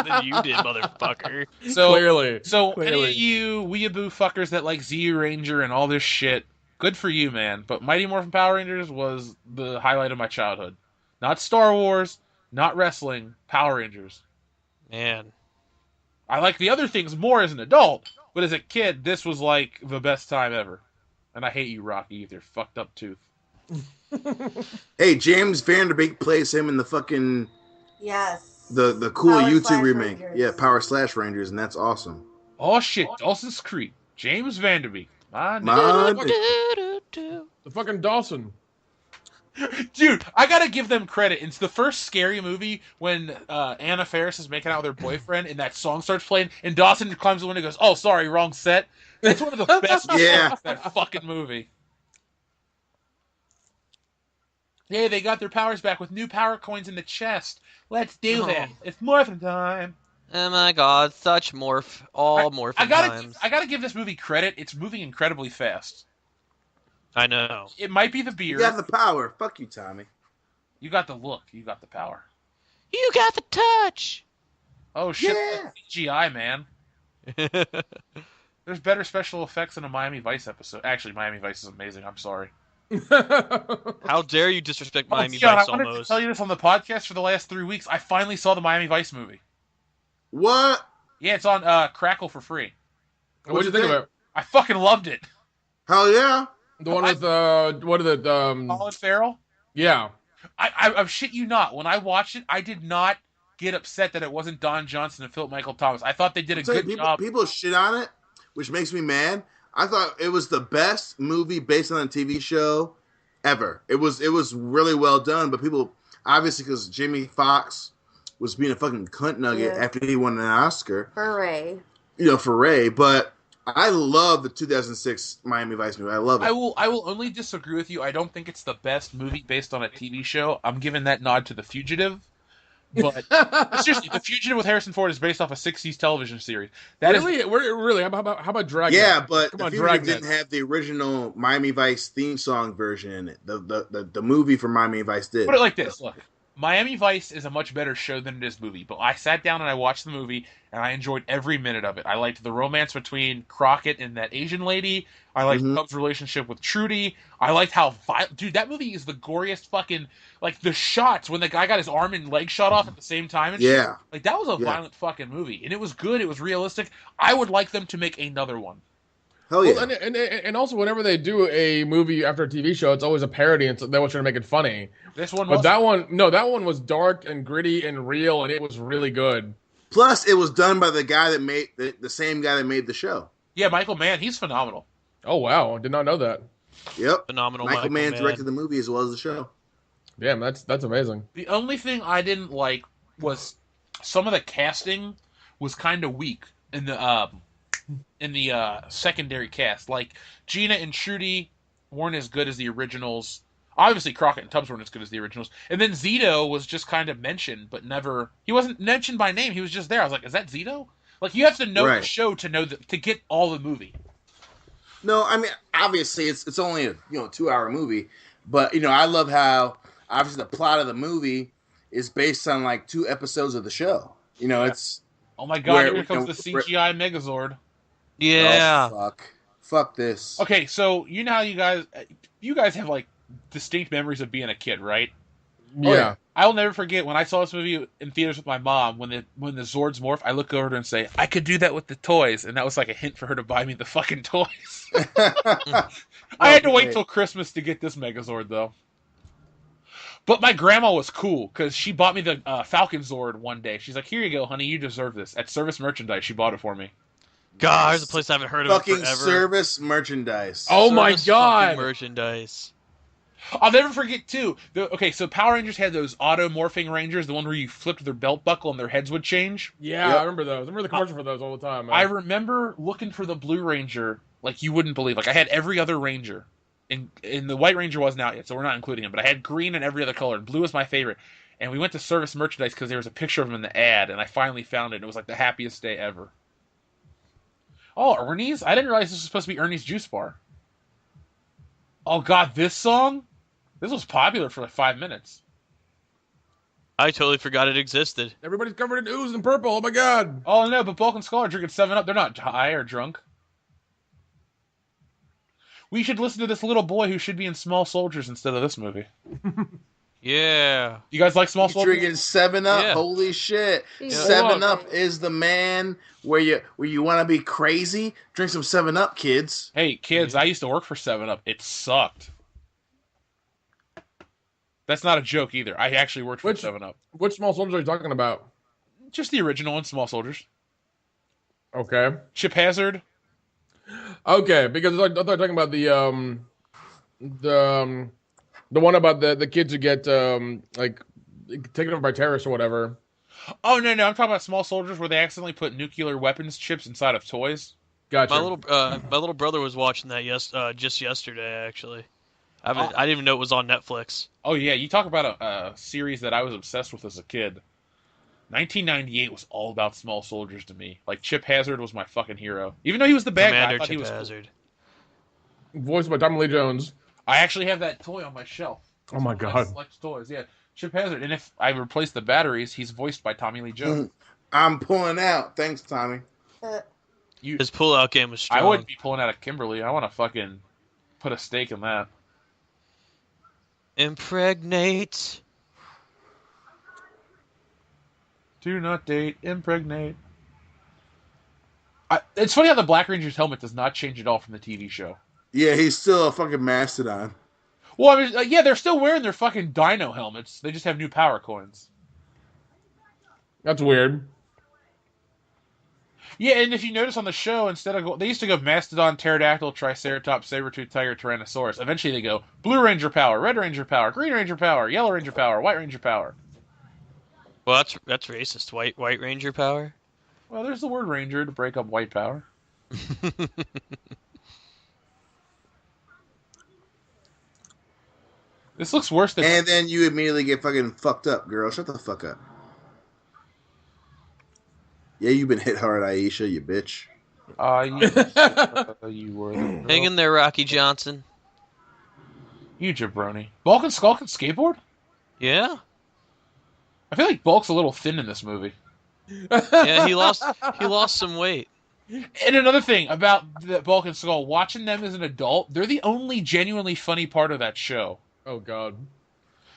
than you did, motherfucker. So, Clearly. Any of you weeaboo fuckers that like ZU Ranger and all this shit, good for you, man. But Mighty Morphin Power Rangers was the highlight of my childhood. Not Star Wars, not wrestling, Power Rangers. Man. I like the other things more as an adult, but as a kid, this was like the best time ever. And I hate you, Rocky, with your fucked up tooth. Hey, James Vanderbeek plays him in the fucking Yes. the cool Power YouTube Slash remake. Rangers. Yeah, Power Slash Rangers, and that's awesome. Oh shit, Dawson's Creek. James Vanderbeek. My Man. The fucking Dawson. dude, I gotta give them credit. It's the first scary movie when Anna Faris is making out with her boyfriend, and that song starts playing, and Dawson climbs the window and goes, "Oh, sorry, wrong set." It's one of the best Yeah. parts of that fucking movie. Yeah, they got their powers back with new power coins in the chest. Let's do that. It's Morphin Time. Oh my god, such all morphin times. I gotta give this movie credit. It's moving incredibly fast. I know. It might be the You beard. got the power. Fuck you, Tommy. You got the look. You got the power. You got the touch. Oh shit! Yeah. That's CGI, man. There's better special effects in a Miami Vice episode. Actually, Miami Vice is amazing. I'm sorry. How dare you disrespect Miami Dion, Vice I wanted almost? to tell you this on the podcast for the last 3 weeks. I finally saw the Miami Vice movie. What? Yeah, it's on Crackle for free. What'd you think of it? I fucking loved it. Hell yeah. The one with what is it? Colin Farrell. Yeah. I shit you not. When I watched it, I did not get upset that it wasn't Don Johnson and Philip Michael Thomas. I thought they did a good job. People shit on it, which makes me mad. I thought it was the best movie based on a TV show ever. It was really well done, but people obviously because Jamie Foxx was being a fucking cunt nugget after he won an Oscar. Hooray! For Ray, but I love the 2006 Miami Vice movie. I love it. I will only disagree with you. I don't think it's the best movie based on a TV show. I'm giving that nod to The Fugitive. But seriously, The Fugitive with Harrison Ford is based off a '60s television series. Really? How about Dragnet? Yeah, but Come on, The Fugitive didn't have the original Miami Vice theme song version in it. The movie for Miami Vice did. Put it like this: look, Miami Vice is a much better show than it is movie. But I sat down and I watched the movie, and I enjoyed every minute of it. I liked the romance between Crockett and that Asian lady. I liked Cub's relationship with Trudy. I liked how dude, that movie is the goriest fucking the shots when the guy got his arm and leg shot off at the same time and shit. Like that was a violent fucking movie, and it was good. It was realistic. I would like them to make another one. Hell yeah! Well, and also whenever they do a movie after a TV show, it's always a parody, and so they want you to make it funny. This one, but that one was dark and gritty and real, and it was really good. Plus, it was done by the guy that made the same guy that made the show. Yeah, Michael Mann, he's phenomenal. Oh wow, I did not know that. Yep, phenomenal. Michael Mann directed the movie as well as the show. Damn, that's amazing. The only thing I didn't like was some of the casting was kind of weak in the secondary cast. Like Gina and Trudy weren't as good as the originals. Obviously, Crockett and Tubbs weren't as good as the originals. And then Zito was just kind of mentioned, but never. He wasn't mentioned by name. He was just there. I was like, "Is that Zito?" Like you have to know the show to know to get all the movie. No, I mean obviously it's only a 2-hour movie, but I love how obviously the plot of the movie is based on like 2 episodes of the show. It's oh my god, here comes the CGI Megazord. Yeah. Oh, fuck this. Okay, so you know how you guys have like distinct memories of being a kid, right? Yeah. I'll never forget when I saw this movie in theaters with my mom. When the Zords morph, I look over to her and say, "I could do that with the toys," and that was like a hint for her to buy me the fucking toys. I had to wait till Christmas to get this Megazord though. But my grandma was cool because she bought me the Falcon Zord one day. She's like, "Here you go, honey. You deserve this." At Service Merchandise, she bought it for me. God, there's a place I haven't heard of fucking in forever. Service Merchandise. Oh my god, merchandise. I'll never forget too. So Power Rangers had those auto morphing Rangers, the one where you flipped their belt buckle and their heads would change. Yeah, I remember those. I remember the commercial for those all the time. Man. I remember looking for the Blue Ranger like you wouldn't believe. Like I had every other Ranger, and the White Ranger wasn't out yet, so we're not including him. But I had green and every other color, and blue was my favorite. And we went to Service Merchandise because there was a picture of him in the ad, and I finally found it. And it was like the happiest day ever. Oh, Ernie's? I didn't realize this was supposed to be Ernie's Juice Bar. Oh god, this song? This was popular for like 5 minutes. I totally forgot it existed. Everybody's covered in ooze and purple. Oh my god. Oh no, but Bulk and Skull are drinking 7-Up. They're not high or drunk. We should listen to this little boy who should be in Small Soldiers instead of this movie. Yeah. You guys like Small Soldiers? Drinking 7-Up. Yeah. Holy shit. Yeah. 7-Up is the man where you want to be crazy. Drink some 7-Up, kids. Hey, kids, I used to work for 7-Up. It sucked. That's not a joke either. I actually worked for 7-Up. Which Small Soldiers are you talking about? Just the original one, Small Soldiers. Okay. Chip Hazard. Okay, because I thought talking about the the one about the kids who get like taken over by terrorists or whatever. Oh no, I'm talking about small soldiers where they accidentally put nuclear weapons chips inside of toys. Gotcha. My little brother was watching that just yesterday actually. Uh, I didn't even know it was on Netflix. oh yeah, you talk about a series that I was obsessed with as a kid. 1998 was all about small soldiers to me. Like Chip Hazard was my fucking hero. Even though he was the bad guy, I Commander thought he Chip was cool. Hazard. Voiced by Tommy Lee Jones. I actually have that toy on my shelf. Oh It's my one of my god. select toys. Yeah, Chip Hazard. And if I replace the batteries, he's voiced by Tommy Lee Jones. I'm pulling out. Thanks, Tommy. You, His pullout game was I strong. wouldn't be pulling out of Kimberly. I want to fucking put a stake in that. Impregnate. Do not date, impregnate. It's funny how the Black Ranger's helmet does not change at all from the TV show. Yeah, he's still a fucking mastodon. Well, I mean, yeah, they're still wearing their fucking dino helmets. They just have new power coins. That's weird. Yeah, and if you notice on the show, instead of they used to go Mastodon, Pterodactyl, Triceratops, Sabertooth, Tiger, Tyrannosaurus. Eventually they go Blue Ranger power, Red Ranger power, Green Ranger power, Yellow Ranger power, White Ranger power. Well, that's racist. White Ranger power. Well, there's the word Ranger to break up white power. This looks worse than. And then you immediately get fucking fucked up, girl. Shut the fuck up. Yeah, you've been hit hard, Aisha, you bitch. You were the Hang in there, Rocky Johnson. You jabroni. Bulk and Skull can skateboard? Yeah. I feel like Bulk's a little thin in this movie. Yeah, he lost some weight. And another thing about the Bulk and Skull, watching them as an adult, they're the only genuinely funny part of that show. Oh god.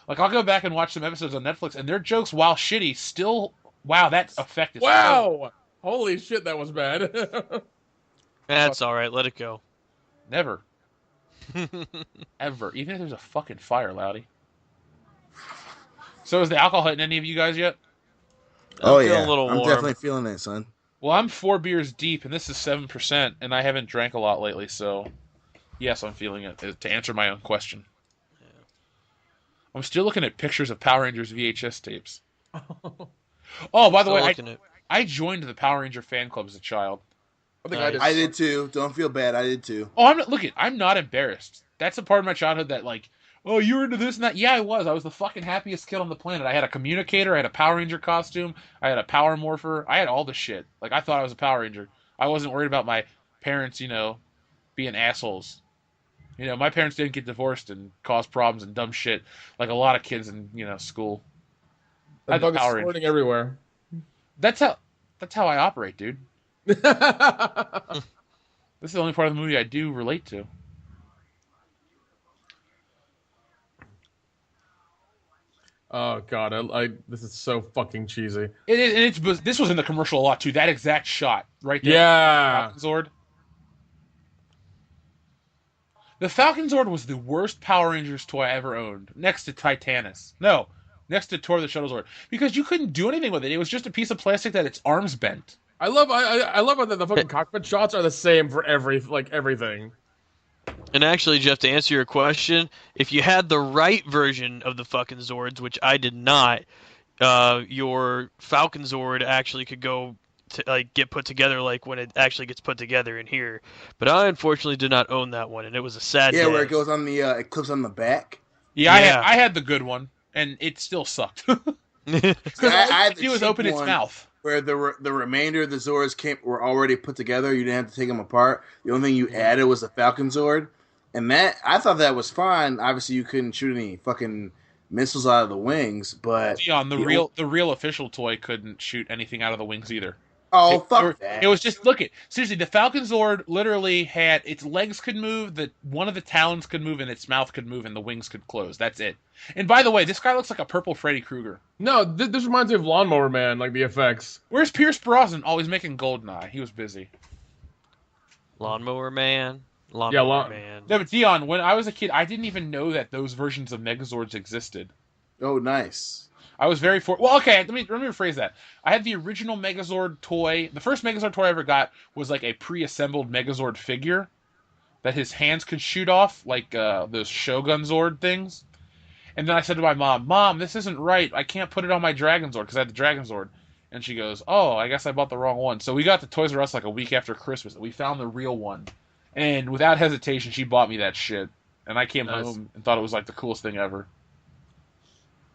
Like, I'll go back and watch some episodes on Netflix, and their jokes, while shitty, still... Wow, that effect is... Wow! Holy shit, that was bad. That's all right. Let it go. Never. Ever. Even if there's a fucking fire, Loudy. So is the alcohol hitting any of you guys yet? Oh, feeling yeah. a little I'm warm. definitely feeling it, son. Well, I'm 4 beers deep, and this is 7%, and I haven't drank a lot lately, so... Yes, I'm feeling it, to answer my own question. Yeah. I'm still looking at pictures of Power Rangers VHS tapes. Oh, by the Still way, looking at- I joined the Power Ranger fan club as a child. I think Nice. I did too. Don't feel bad. I did too. Oh, I'm not embarrassed. That's a part of my childhood that, like, oh, you were into this and that. Yeah, I was. I was the fucking happiest kid on the planet. I had a communicator. I had a Power Ranger costume. I had a Power Morpher. I had all the shit. Like, I thought I was a Power Ranger. I wasn't worried about my parents, being assholes. My parents didn't get divorced and cause problems and dumb shit like a lot of kids in, school. The I dog is Power Ranger. squirting everywhere. That's how I operate, dude. This is the only part of the movie I do relate to. Oh god, this is so fucking cheesy. It is, and this was in the commercial a lot too. That exact shot right there. Yeah. Falcon Zord. The Falcon Zord was the worst Power Rangers toy I ever owned, next to Titanus. No, next to Tor the Shuttle Zord, because you couldn't do anything with it. It was just a piece of plastic that its arms bent. I love how the fucking cockpit shots are the same for everything. And actually, Jeff, to answer your question, if you had the right version of the fucking Zords, which I did not, your Falcon Zord actually could go to get put together like when it actually gets put together in here. But I unfortunately did not own that one, and it was a sad day. Yeah, where it goes on the it clips on the back. Yeah, Yeah. I had the good one, and it still sucked. I had It was open its mouth. where the remainder of the Zords were already put together. You didn't have to take them apart. The only thing you added was the Falcon Zord, and that I thought that was fine. Obviously, you couldn't shoot any fucking missiles out of the wings, but Dion, the real official toy couldn't shoot anything out of the wings either. Oh, fuck that. It was just, look it. Seriously, the Falcon Zord literally had, its legs could move, one of the talons could move, and its mouth could move, and the wings could close. That's it. And by the way, this guy looks like a purple Freddy Krueger. No, this reminds me of Lawnmower Man, like the effects. Where's Pierce Brosnan? Oh, he's making Goldeneye. He was busy. Lawnmower Man. Man. No, but Dion, when I was a kid, I didn't even know that those versions of Megazords existed. Oh, nice. I was very well, okay, let me rephrase that. I had the original Megazord toy. The first Megazord toy I ever got was like a pre-assembled Megazord figure. that his hands could shoot off like those Shogun Zord things. And then I said to my mom, "Mom, this isn't right. I can't put it on my Dragon Zord because I had the Dragon Zord." And she goes, "Oh, I guess I bought the wrong one." So we got to Toys R Us like a week after Christmas, and we found the real one. And without hesitation, she bought me that shit. And I came home and thought it was like the coolest thing ever.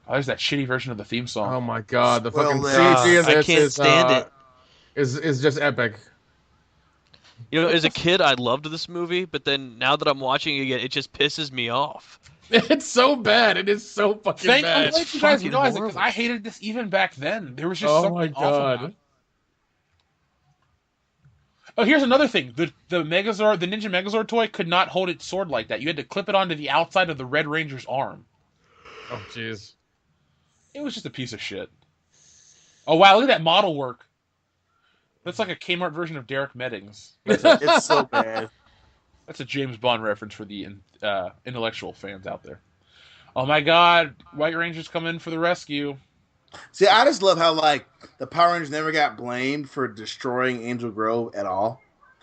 Oh, there's that shitty version of the theme song. Oh my god, the Well, fucking God, CG of I this can't stand it. is just epic. You know, as a kid, I loved this movie, but then now that I'm watching it again, it just pisses me off. It's so bad. It is so fucking I'm bad. glad you guys fucking realize it because horrible. I hated this even back then. There was just Oh something my awful about god. it. Oh, here's another thing: the Megazord, the Ninja Megazord toy, could not hold its sword like that. You had to clip it onto the outside of the Red Ranger's arm. Oh jeez. It was just a piece of shit. Oh wow, look at that model work. That's like a Kmart version of Derek Meddings. it's so bad. That's a James Bond reference for the intellectual fans out there. Oh my god, White Rangers come in for the rescue. See, I just love how like the Power Rangers never got blamed for destroying Angel Grove at all.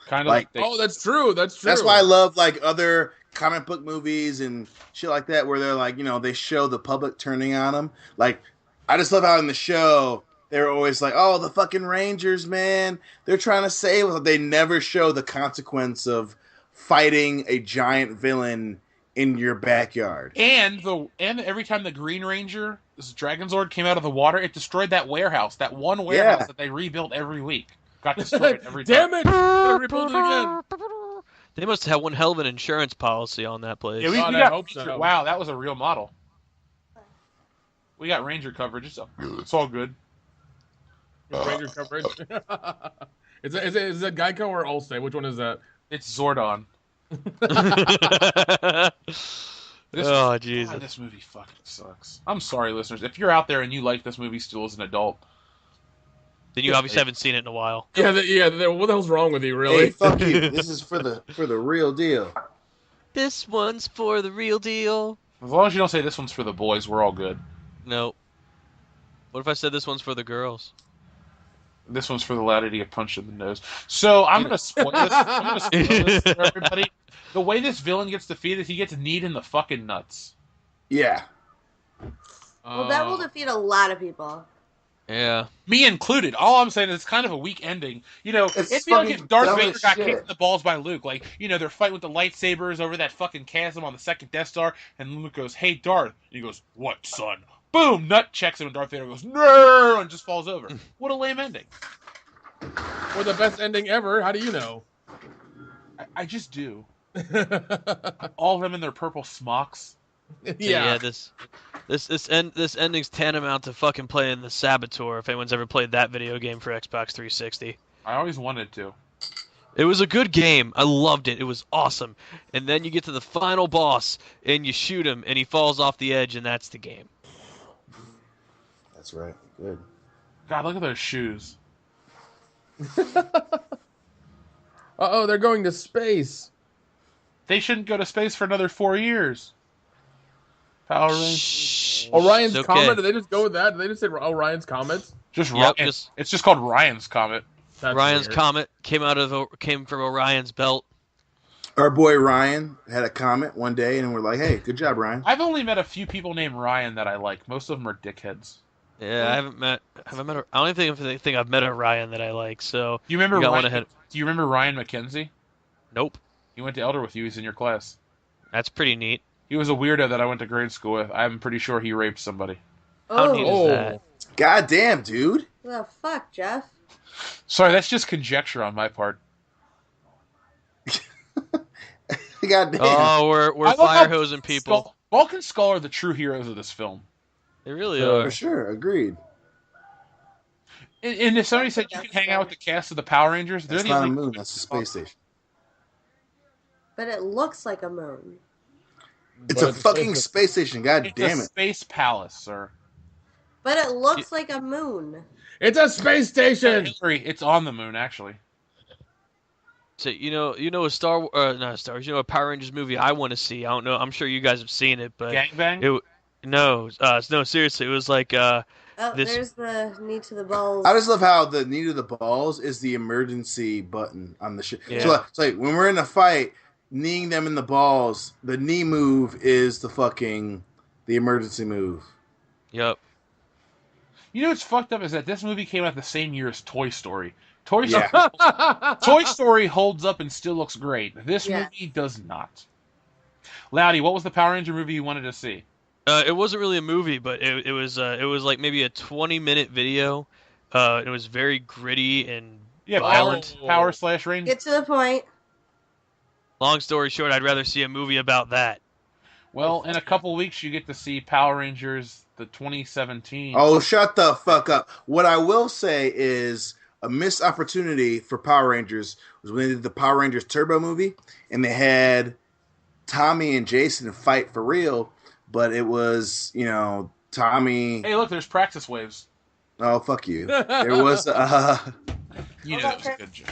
Kind of Like, like That's true. That's true. That's why I love like other comic book movies and shit like that, where they're like, they show the public turning on them. Like, I just love how in the show they were always like, "Oh, the fucking Rangers, man! They're trying to save us." They never show the consequence of fighting a giant villain in your backyard. and every time the Green Ranger, this Dragon Zord, came out of the water, it destroyed that warehouse. That one warehouse that they rebuilt every week got destroyed every time. Damn it! Gotta rebuild it again. They must have one hell of an insurance policy on that place. Yeah, we God, I got hope so. Wow, that was a real model. We got Ranger coverage. It's all good. Ranger coverage. Is it Geico or Allstate? Which one is that? It's Zordon. Oh, Jesus. God, this movie fucking sucks. I'm sorry, listeners. If you're out there and you like this movie still as an adult, Then you obviously haven't seen it in a while. Yeah, what the hell's wrong with you, really? Hey, fuck you! This is for the real deal. This one's for the real deal. as long as you don't say this one's for the boys, we're all good. No. What if I said this one's for the girls? This one's for the laddie to get punched in the nose. So I'm gonna spoil this. I'm gonna spoil this for everybody. The way this villain gets defeated, he gets kneed in the fucking nuts. Yeah. Well, that will defeat a lot of people. Yeah. Me included. All I'm saying is it's kind of a weak ending. It's It'd be like if fucking Darth dumb Vader as got shit. kicked in the balls by Luke. Like, they're fighting with the lightsabers over that fucking chasm on the second Death Star, and Luke goes, "Hey, Darth." And he goes, "What, son?" Boom! Nut checks him, and Darth Vader goes, "No!" and just falls over. What a lame ending. Or the best ending ever. How do you know? I just do. All of them in their purple smocks. Yeah, this ending's tantamount to fucking playing the Saboteur. If anyone's ever played that video game for Xbox 360, I always wanted to. it was a good game. I loved it. It was awesome. And then you get to the final boss and you shoot him and he falls off the edge and that's the game. That's right. Good. God, look at those shoes. Uh-oh, they're going to space. They shouldn't go to space for another 4 years. Power Rangers. Shh. Orion's It's okay. Comet? Did they just go with that? Did they just say Orion's Comet? Just Yep, Ryan. just- It's just called Ryan's Comet. That's Ryan's weird. comet came from Orion's belt. Our boy Ryan had a comment one day, and we're like, "Hey, good job, Ryan." I've only met a few people named Ryan that I like. Most of them are dickheads. Yeah, I don't even think I've met a Ryan that I like. So You remember you got Ryan? one ahead. Do you remember Ryan McKenzie? Nope, He went to Elder with you. He's in your class. that's pretty neat. He was a weirdo that I went to grade school with. I'm pretty sure he raped somebody. How neat is Oh. that? God damn, dude. The fuck, Jeff? Sorry, that's just conjecture on my part. God damn. Oh, we're I love how fire hosing people. Bulk and Skull are the true heroes of this film. They really For are. sure, agreed. And if somebody said you can hang out with the cast of the Power Rangers, they're That's the not a only. moon. That's a space station. But it looks like a moon. It's But a fucking space station. God It's damn a it. space palace, sir. But it looks like a moon. It's a space station. Hillary, it's on the moon, actually. So a not a Star Wars, a Power Rangers movie I want to see. I don't know. I'm sure you guys have seen it, but Gangbang? no, seriously, it was like Oh, This- there's the knee to the balls. I just love how the knee to the balls is the emergency button on the ship. Yeah. So it's like when we're in a fight, kneeing them in the balls. The knee move is the emergency move. Yep. You know what's fucked up is that this movie came out the same year as Toy Story. Yeah. Toy Story holds up and still looks great. This Yeah. movie does not. Loudy, what was the Power Ranger movie you wanted to see? It wasn't really a movie, but it was like maybe a 20-minute video. It was very gritty and Yeah, violent. Power slash Ranger. Get to the point. Long story short, I'd rather see a movie about that. Well, in a couple weeks, you get to see Power Rangers the 2017. Oh, shut the fuck up. What I will say is a missed opportunity for Power Rangers was when they did the Power Rangers Turbo movie and they had Tommy and Jason fight for real, but it was, Tommy. Hey, look, there's Praxis Waves. Oh, fuck you. There was You know that was a good joke.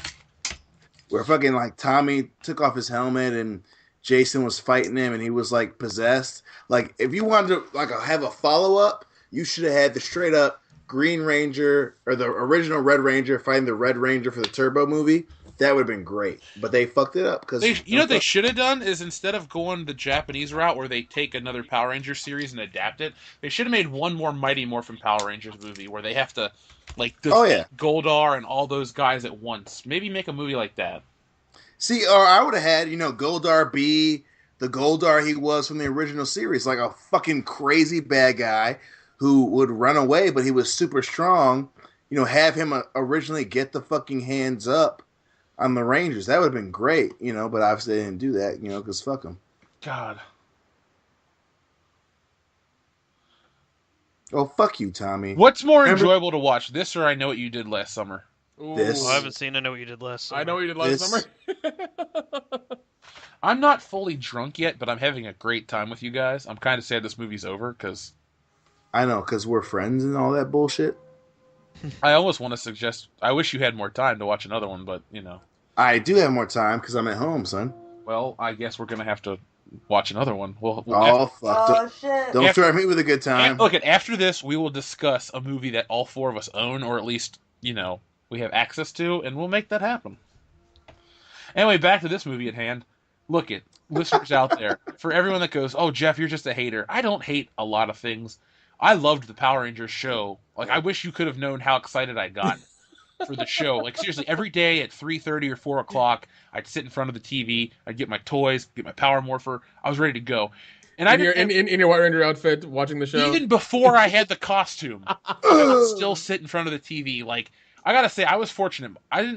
where fucking like Tommy took off his helmet and Jason was fighting him and he was like possessed. Like if you wanted to like have a follow up, you should have had the straight up Green Ranger or the original Red Ranger fighting the Red Ranger for the Turbo movie. That would have been great, but they fucked it up because You know what they should have done is instead of going the Japanese route where they take another Power Ranger series and adapt it, they should have made one more Mighty Morphin Power Rangers movie where they have to like defeat Goldar and all those guys at once. Maybe make a movie like that. See, or I would have had Goldar be the Goldar he was from the original series, like a fucking crazy bad guy who would run away, but he was super strong. Have him originally get the fucking hands up on the Rangers. That would have been great, but obviously they didn't do that, because fuck them. God. Oh, fuck you, Tommy. What's more enjoyable to watch, this or I Know What You Did Last Summer? This. I haven't seen I Know What You Did Last Summer. I know what you did last summer. I'm not fully drunk yet, but I'm having a great time with you guys. I'm kind of sad this movie's over because I know, because we're friends and all that bullshit. I almost want to suggest. I wish you had more time to watch another one, but I do have more time because I'm at home, son. Well, I guess we're gonna have to watch another one. Fuck! Oh, Shit. Don't threaten me with a good time. Look, after this, we will discuss a movie that all four of us own, or at least we have access to, and we'll make that happen. Anyway, back to this movie at hand. Look it, listeners out there, for everyone that goes, "Oh, Jeff, you're just a hater." I don't hate a lot of things. I loved the Power Rangers show. Like, I wish you could have known how excited I got for the show. Like, seriously, every day at 3:30 or 4 o'clock, I'd sit in front of the TV, I'd get my toys, get my Power Morpher. I was ready to go. And in your White Ranger outfit, watching the show. Even before I had the costume, I would still sit in front of the TV. Like, I gotta say, I was fortunate.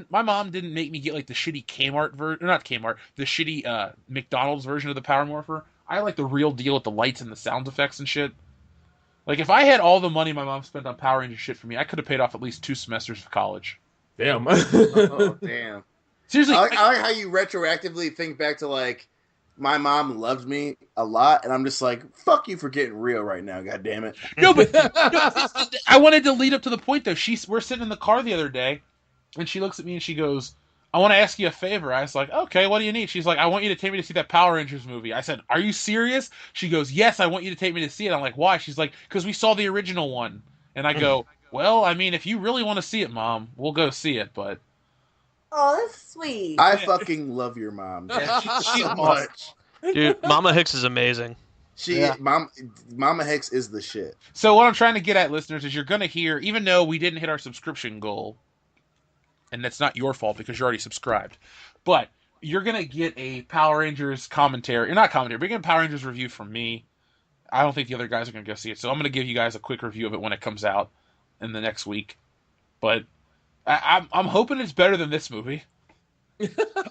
My mom didn't make me get like the shitty Kmart version, not Kmart, the shitty McDonald's version of the Power Morpher. I like the real deal with the lights and the sound effects and shit. Like, if I had all the money my mom spent on Power Ranger shit for me, I could have paid off at least 2 semesters of college. Damn. Oh, damn. Seriously, I like how you retroactively think back to like my mom loved me a lot, and I'm just like, fuck you for getting real right now. God damn it. No, but I wanted to lead up to the point though. We're sitting in the car the other day, and she looks at me and she goes, "I want to ask you a favor." I was like, "Okay, what do you need?" She's like, "I want you to take me to see that Power Rangers movie." I said, "Are you serious?" She goes, "Yes, I want you to take me to see it." I'm like, "Why?" She's like, "Because we saw the original one." And I go, "Well, I mean, if you really want to see it, Mom, we'll go see it." But Oh, that's sweet. I fucking love your mom. She's so awesome. much. Dude, Mama Hicks is amazing. Mama Hicks is the shit. So what I'm trying to get at, listeners, is you're going to hear, even though we didn't hit our subscription goal, and that's not your fault because you're already subscribed, but you're going to get a Power Rangers commentary, or not commentary, but you're going to get a Power Rangers review from me. I don't think the other guys are going to go see it, so I'm going to give you guys a quick review of it when it comes out in the next week. But I'm hoping it's better than this movie.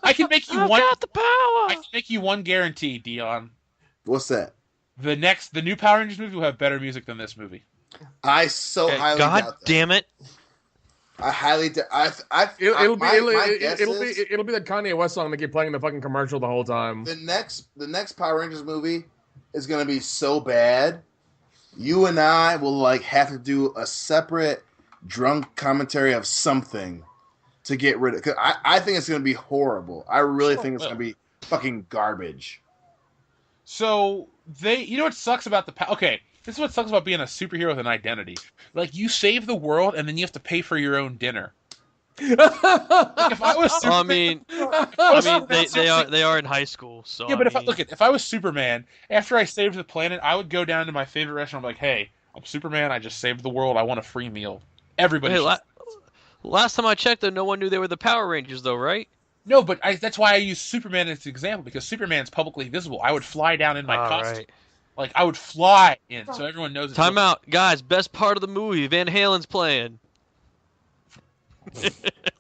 I can make you got the power. I can make you one guarantee, Dion. What's that? The new Power Rangers movie will have better music than this movie. I so highly God doubt that. damn it! I highly doubt. It'll be is that Kanye West song they keep playing in the fucking commercial the whole time. the next Power Rangers movie is gonna be so bad. You and I will like have to do a separate drunk commentary of something to get rid of. Cause I think it's gonna be horrible. I really think it's gonna be fucking garbage. So you know what sucks about okay, this is what sucks about being a superhero with an identity. Like, you save the world and then you have to pay for your own dinner. Like if I was I Superman, mean, if I I was mean, Superman, seriously, they are in high school, so yeah. I But if I mean, look at if I was Superman, after I saved the planet, I would go down to my favorite restaurant. I'm like, hey, I'm Superman. I just saved the world. I want a free meal. Everybody hey, should. last time I checked, though, no one knew they were the Power Rangers, though, right? No, but that's why I use Superman as an example because Superman's publicly visible. I would fly down in my All costume. right. Like I would fly in, so everyone knows it's Time real. out, guys. Best part of the movie, Van Halen's playing.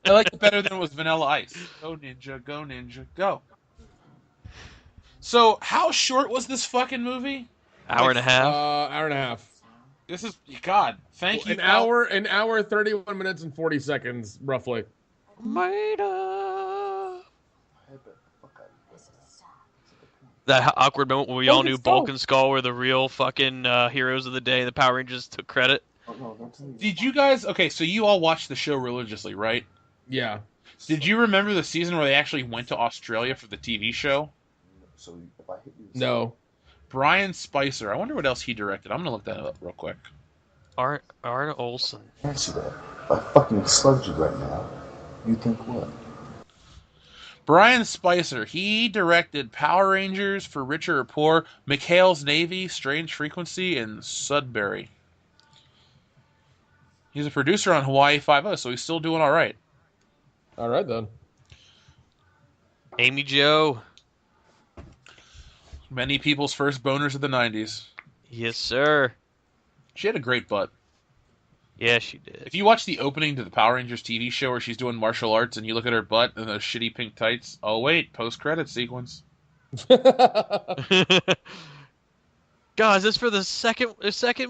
I liked it better than it was Vanilla Ice. Go Ninja, go. So, how short was this fucking movie? Hour Like, and a half. Hour and a half. this is God. Thank you, An hour, 31 minutes and 40 seconds, roughly. Made up. That awkward moment where we all knew Bulk and Skull were the real fucking heroes of the day. The Power Rangers took credit. Did you guys? Okay, so you all watched the show religiously, right? Yeah. Did you remember the season where they actually went to Australia for the TV show? No. Brian Spicer. I wonder what else he directed. I'm gonna look that up real quick. Arn Olsen. Answer that. If I fucking slugged you right now, you think what? Brian Spicer. He directed Power Rangers for Richer or Poor, McHale's Navy, Strange Frequency, and Sudbury. He's a producer on Hawaii Five-0, so he's still doing all right. All right, then. Amy Jo. Many people's first boners of the 90s. Yes, sir. She had a great butt. Yeah, she did. If you watch the opening to the Power Rangers TV show where she's doing martial arts and you look at her butt and those shitty pink tights, oh wait, post-credit sequence. God, is this for the second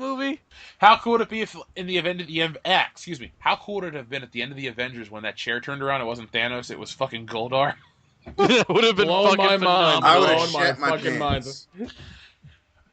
movie? How cool would it be if in the event of the excuse me, how cool would it have been at the end of the Avengers when that chair turned around? It wasn't Thanos, it was fucking Goldar. Would have been Blown fucking my mind. phenomenal. I would have Blowing my shat my fucking pants.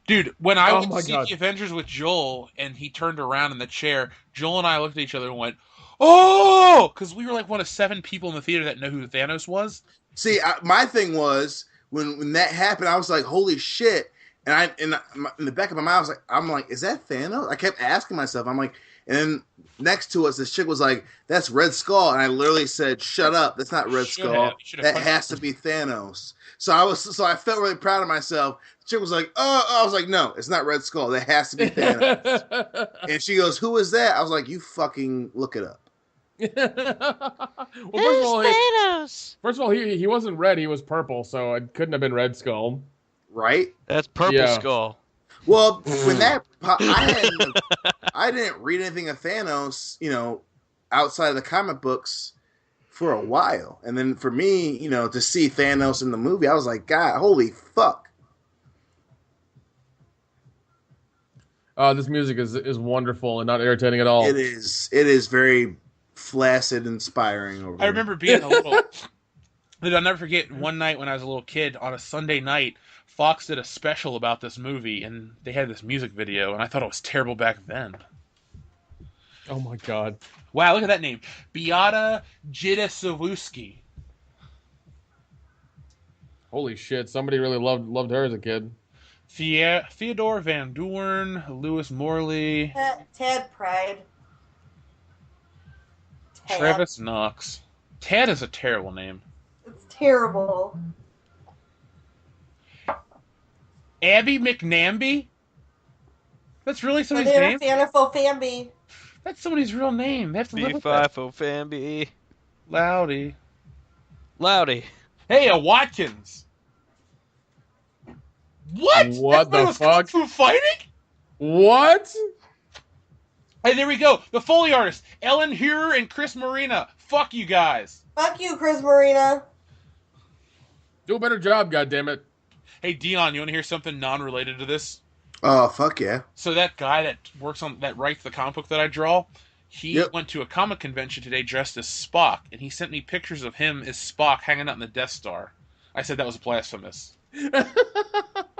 Dude, when I Oh went my to see God. the Avengers with Joel and he turned around in the chair, Joel and I looked at each other and went, "Oh!" Because we were like one of 7 people in the theater that know who Thanos was. See, my thing was when that happened, I was like, "Holy shit!" And in the back of my mind, I'm like, "Is that Thanos?" I kept asking myself. I'm like, and then next to us, this chick was like, "That's Red Skull," and I literally said, "Shut up! That's not Red Should Skull. have. You should have That punched has to be Thanos." So I felt really proud of myself. The chick was like, "Oh," I was like, "No, it's not Red Skull. That has to be Thanos." And she goes, "Who is that?" I was like, "You fucking look it up." Well, first of all, he wasn't red; he was purple, so it couldn't have been Red Skull. Right? That's Purple Yeah. Skull. Well, when I didn't read anything of Thanos, outside of the comic books for a while. And then for me, to see Thanos in the movie, I was like, God, holy fuck. This music is wonderful and not irritating at all. It is very flaccid, inspiring over I remember being a little. Dude, I'll never forget one night when I was a little kid on a Sunday night. Fox did a special about this movie, and they had this music video, and I thought it was terrible back then. Oh my God! Wow, look at that name, Beata Jidasowski. Holy shit! Somebody really loved her as a kid. Theodore Van Doorn, Lewis Morley, Tad Pride. Tad. Travis Knox. Tad is a terrible name. It's terrible. Abby McNamby? That's really somebody's name? Famby. That's somebody's real name. They have to live with that. B5 Famby. Loudy. Loudy. Hey, a Watkins. What? What the was fuck? Kung Fu Fighting? What? Hey, there we go. The Foley artist, Ellen Hurer and Chris Marina. Fuck you guys. Fuck you, Chris Marina. Do a better job, goddammit. Hey, Dion, you want to hear something non-related to this? Oh, fuck yeah. So that guy that writes the comic book that I draw, he went to a comic convention today dressed as Spock, and he sent me pictures of him as Spock hanging out in the Death Star. I said that was blasphemous.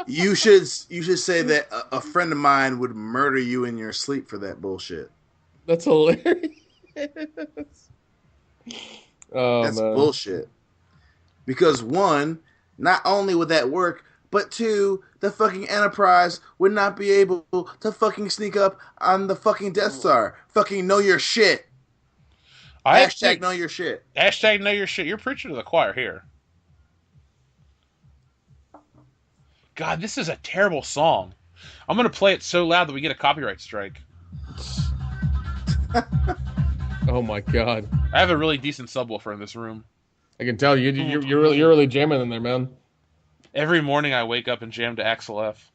You should say that a friend of mine would murder you in your sleep for that bullshit. That's hilarious. Oh, That's man. bullshit. Because one, not only would that work, but two, the fucking Enterprise would not be able to fucking sneak up on the fucking Death Star. Fucking know your shit. Hashtag know your shit. Hashtag know your shit. You're preaching to the choir here. God, this is a terrible song. I'm gonna play it so loud that we get a copyright strike. Oh my god! I have a really decent subwoofer in this room. I can tell you're really jamming in there, man. Every morning I wake up and jam to Axel F.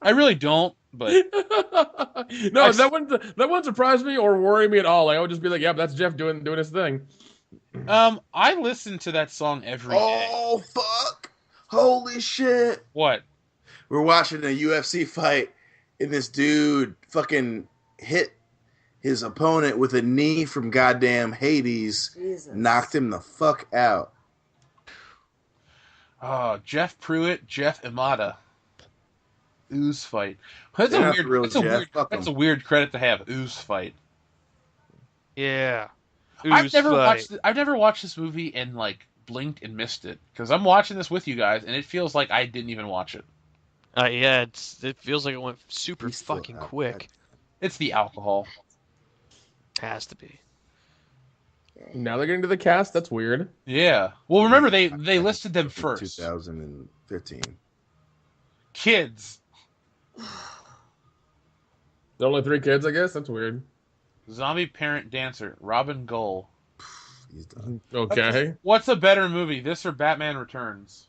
I really don't, but No, that wouldn't surprise me or worry me at all. Like, I would just be like, "Yep, that's Jeff doing his thing." I listen to that song every day. Oh fuck! Holy shit! What? We're watching a UFC fight, and this dude fucking hit his opponent with a knee from goddamn Hades. Jesus. Knocked him the fuck out. Oh, Jeff Pruitt, Jeff Imada. Ooze fight. That's They're a not weird. the real That's a Jeff. weird. Fuck That's 'em. a weird credit to have. Ooze fight. Yeah. I've Ooze never fight. watched. I've never watched this movie and like blinked and missed it because I'm watching this with you guys and it feels like I didn't even watch it. Yeah, it feels like it went super He's still fucking out. quick. It's the alcohol. Has to be. Now they're getting to the cast. That's weird. Yeah. Well, remember they listed them In first. 2015. Kids. There are only 3 kids, I guess. That's weird. Zombie parent dancer Robin Gull. He's done. Okay. What's a better movie, this or Batman Returns?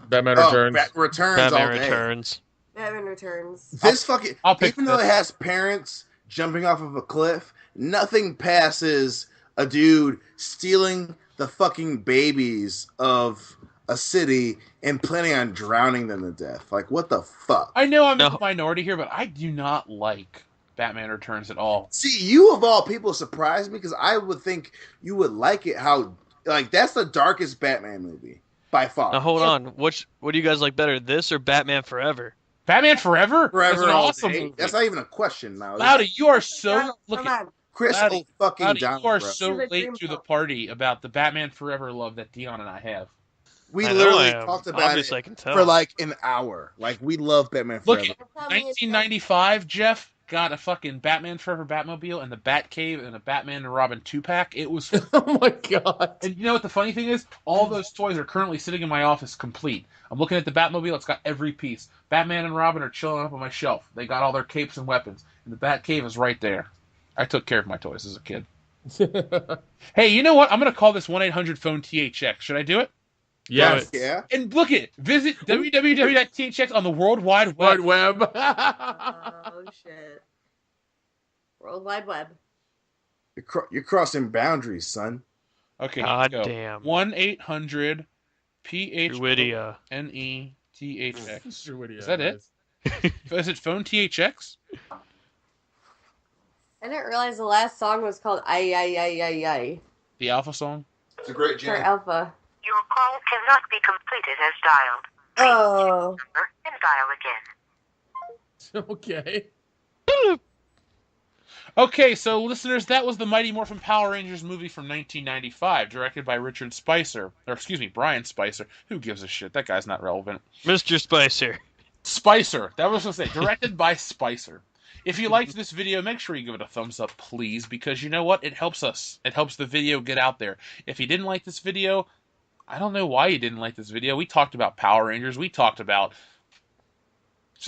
Batman Returns. Returns Batman all day. Returns. Batman Returns. This fucking I'll pick even though this. it has parents jumping off of a cliff, nothing passes a dude stealing the fucking babies of a city and planning on drowning them to death. Like, what the fuck? I know I'm in No. the minority here, but I do not like Batman Returns at all. See, you of all people surprised me because I would think you would like it. How like that's the darkest Batman movie by far. Now hold on. What do you guys like better, this or Batman Forever? Batman Forever? Forever That's an all awesome day. movie. That's not even a question now. Loudy, you are so Come look at on. Chris Loudy, fucking Loudy, down, you are bro. so This is a late dream to the film. party about the Batman Forever love that Dion and I have. We I know literally I am. talked about Obviously, I it can tell. for like an hour. Like we love Batman Look Forever. at 1995, Jeff got a fucking Batman Forever Batmobile and the Batcave and a Batman and Robin 2-pack. It was Oh my god. And you know what the funny thing is? All those toys are currently sitting in my office complete. I'm looking at the Batmobile, it's got every piece. Batman and Robin are chilling up on my shelf. They got all their capes and weapons. And the Batcave is right there. I took care of my toys as a kid. Hey, you know what? I'm going to call this 1-800-PHONE-THX. Should I do it? Yes. Yeah. And look it. Visit www.thx on the World Wide Wide Web. Web. Oh shit. World Wide Web. You're crossing boundaries, son. Okay, God go. damn. 1-800-PHONETHX. Is that it? Is it Phone THX? I didn't realize the last song was called Ay Ay Ay Ay Ay. The Alpha song? It's a great For jam. Alpha. Your call cannot be completed as dialed. Oh. Number and dial again. Okay. Okay, so listeners, that was the Mighty Morphin Power Rangers movie from 1995, directed by Brian Spicer. Who gives a shit? That guy's not relevant. Mr. Spicer. Spicer. That was what I was going to say. Directed by Spicer. If you liked this video, make sure you give it a thumbs up, please, because you know what? It helps us. It helps the video get out there. If you didn't like this video, I don't know why you didn't like this video. We talked about Power Rangers. We talked about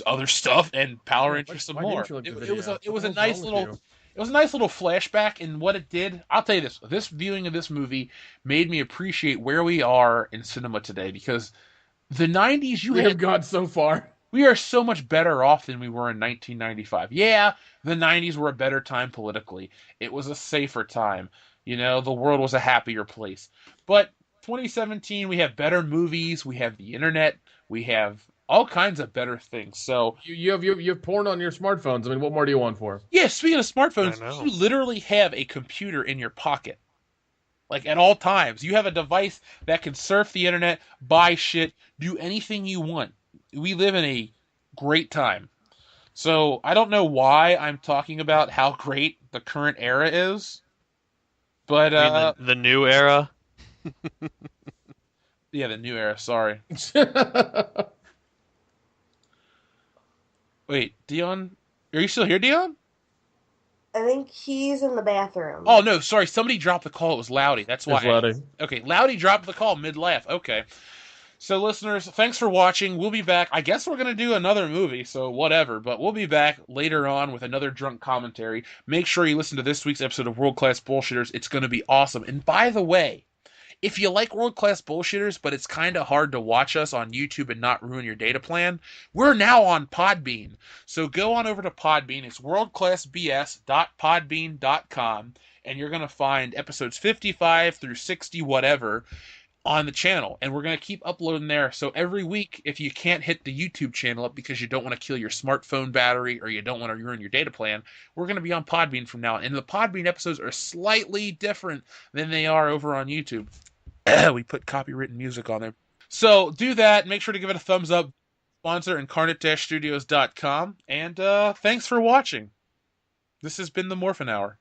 other stuff and Power Rangers some why more. didn't you like the It video? was a What the nice hell's wrong little. with It was a nice little flashback, and what it did, I'll tell you this, this viewing of this movie made me appreciate where we are in cinema today, because the 90s, We have gone so far. we are so much better off than we were in 1995. Yeah, the 90s were a better time politically. It was a safer time. You know, the world was a happier place. But 2017, we have better movies, we have the internet, we have all kinds of better things. So, You have porn on your smartphones. I mean, what more do you want for? yeah, speaking of smartphones, I know. you literally have a computer in your pocket. Like, at all times. You have a device that can surf the internet, buy shit, do anything you want. We live in a great time. So, I don't know why I'm talking about how great the current era is. But, I mean, the new era. yeah, the new era, sorry. Wait, Dion? Are you still here, Dion? I think he's in the bathroom. Oh, no, sorry. Somebody dropped the call. It was Loudy. That's why. It's Loudy. Okay, Loudy dropped the call mid-laugh. Okay. So, listeners, thanks for watching. We'll be back. I guess we're going to do another movie, so whatever. But we'll be back later on with another drunk commentary. Make sure you listen to this week's episode of World Class Bullshitters. It's going to be awesome. And by the way, if you like World Class Bullshitters, but it's kind of hard to watch us on YouTube and not ruin your data plan, we're now on Podbean. So go on over to Podbean. It's worldclassbs.podbean.com, and you're going to find episodes 55 through 60 whatever on the channel, and we're going to keep uploading there. So every week, if you can't hit the YouTube channel up because you don't want to kill your smartphone battery or you don't want to ruin your data plan, we're going to be on Podbean from now on. And the Podbean episodes are slightly different than they are over on YouTube. We put copywritten music on there. So do that. Make sure to give it a thumbs up. Sponsor incarnate-studios.com. And thanks for watching. This has been the Morphin Hour.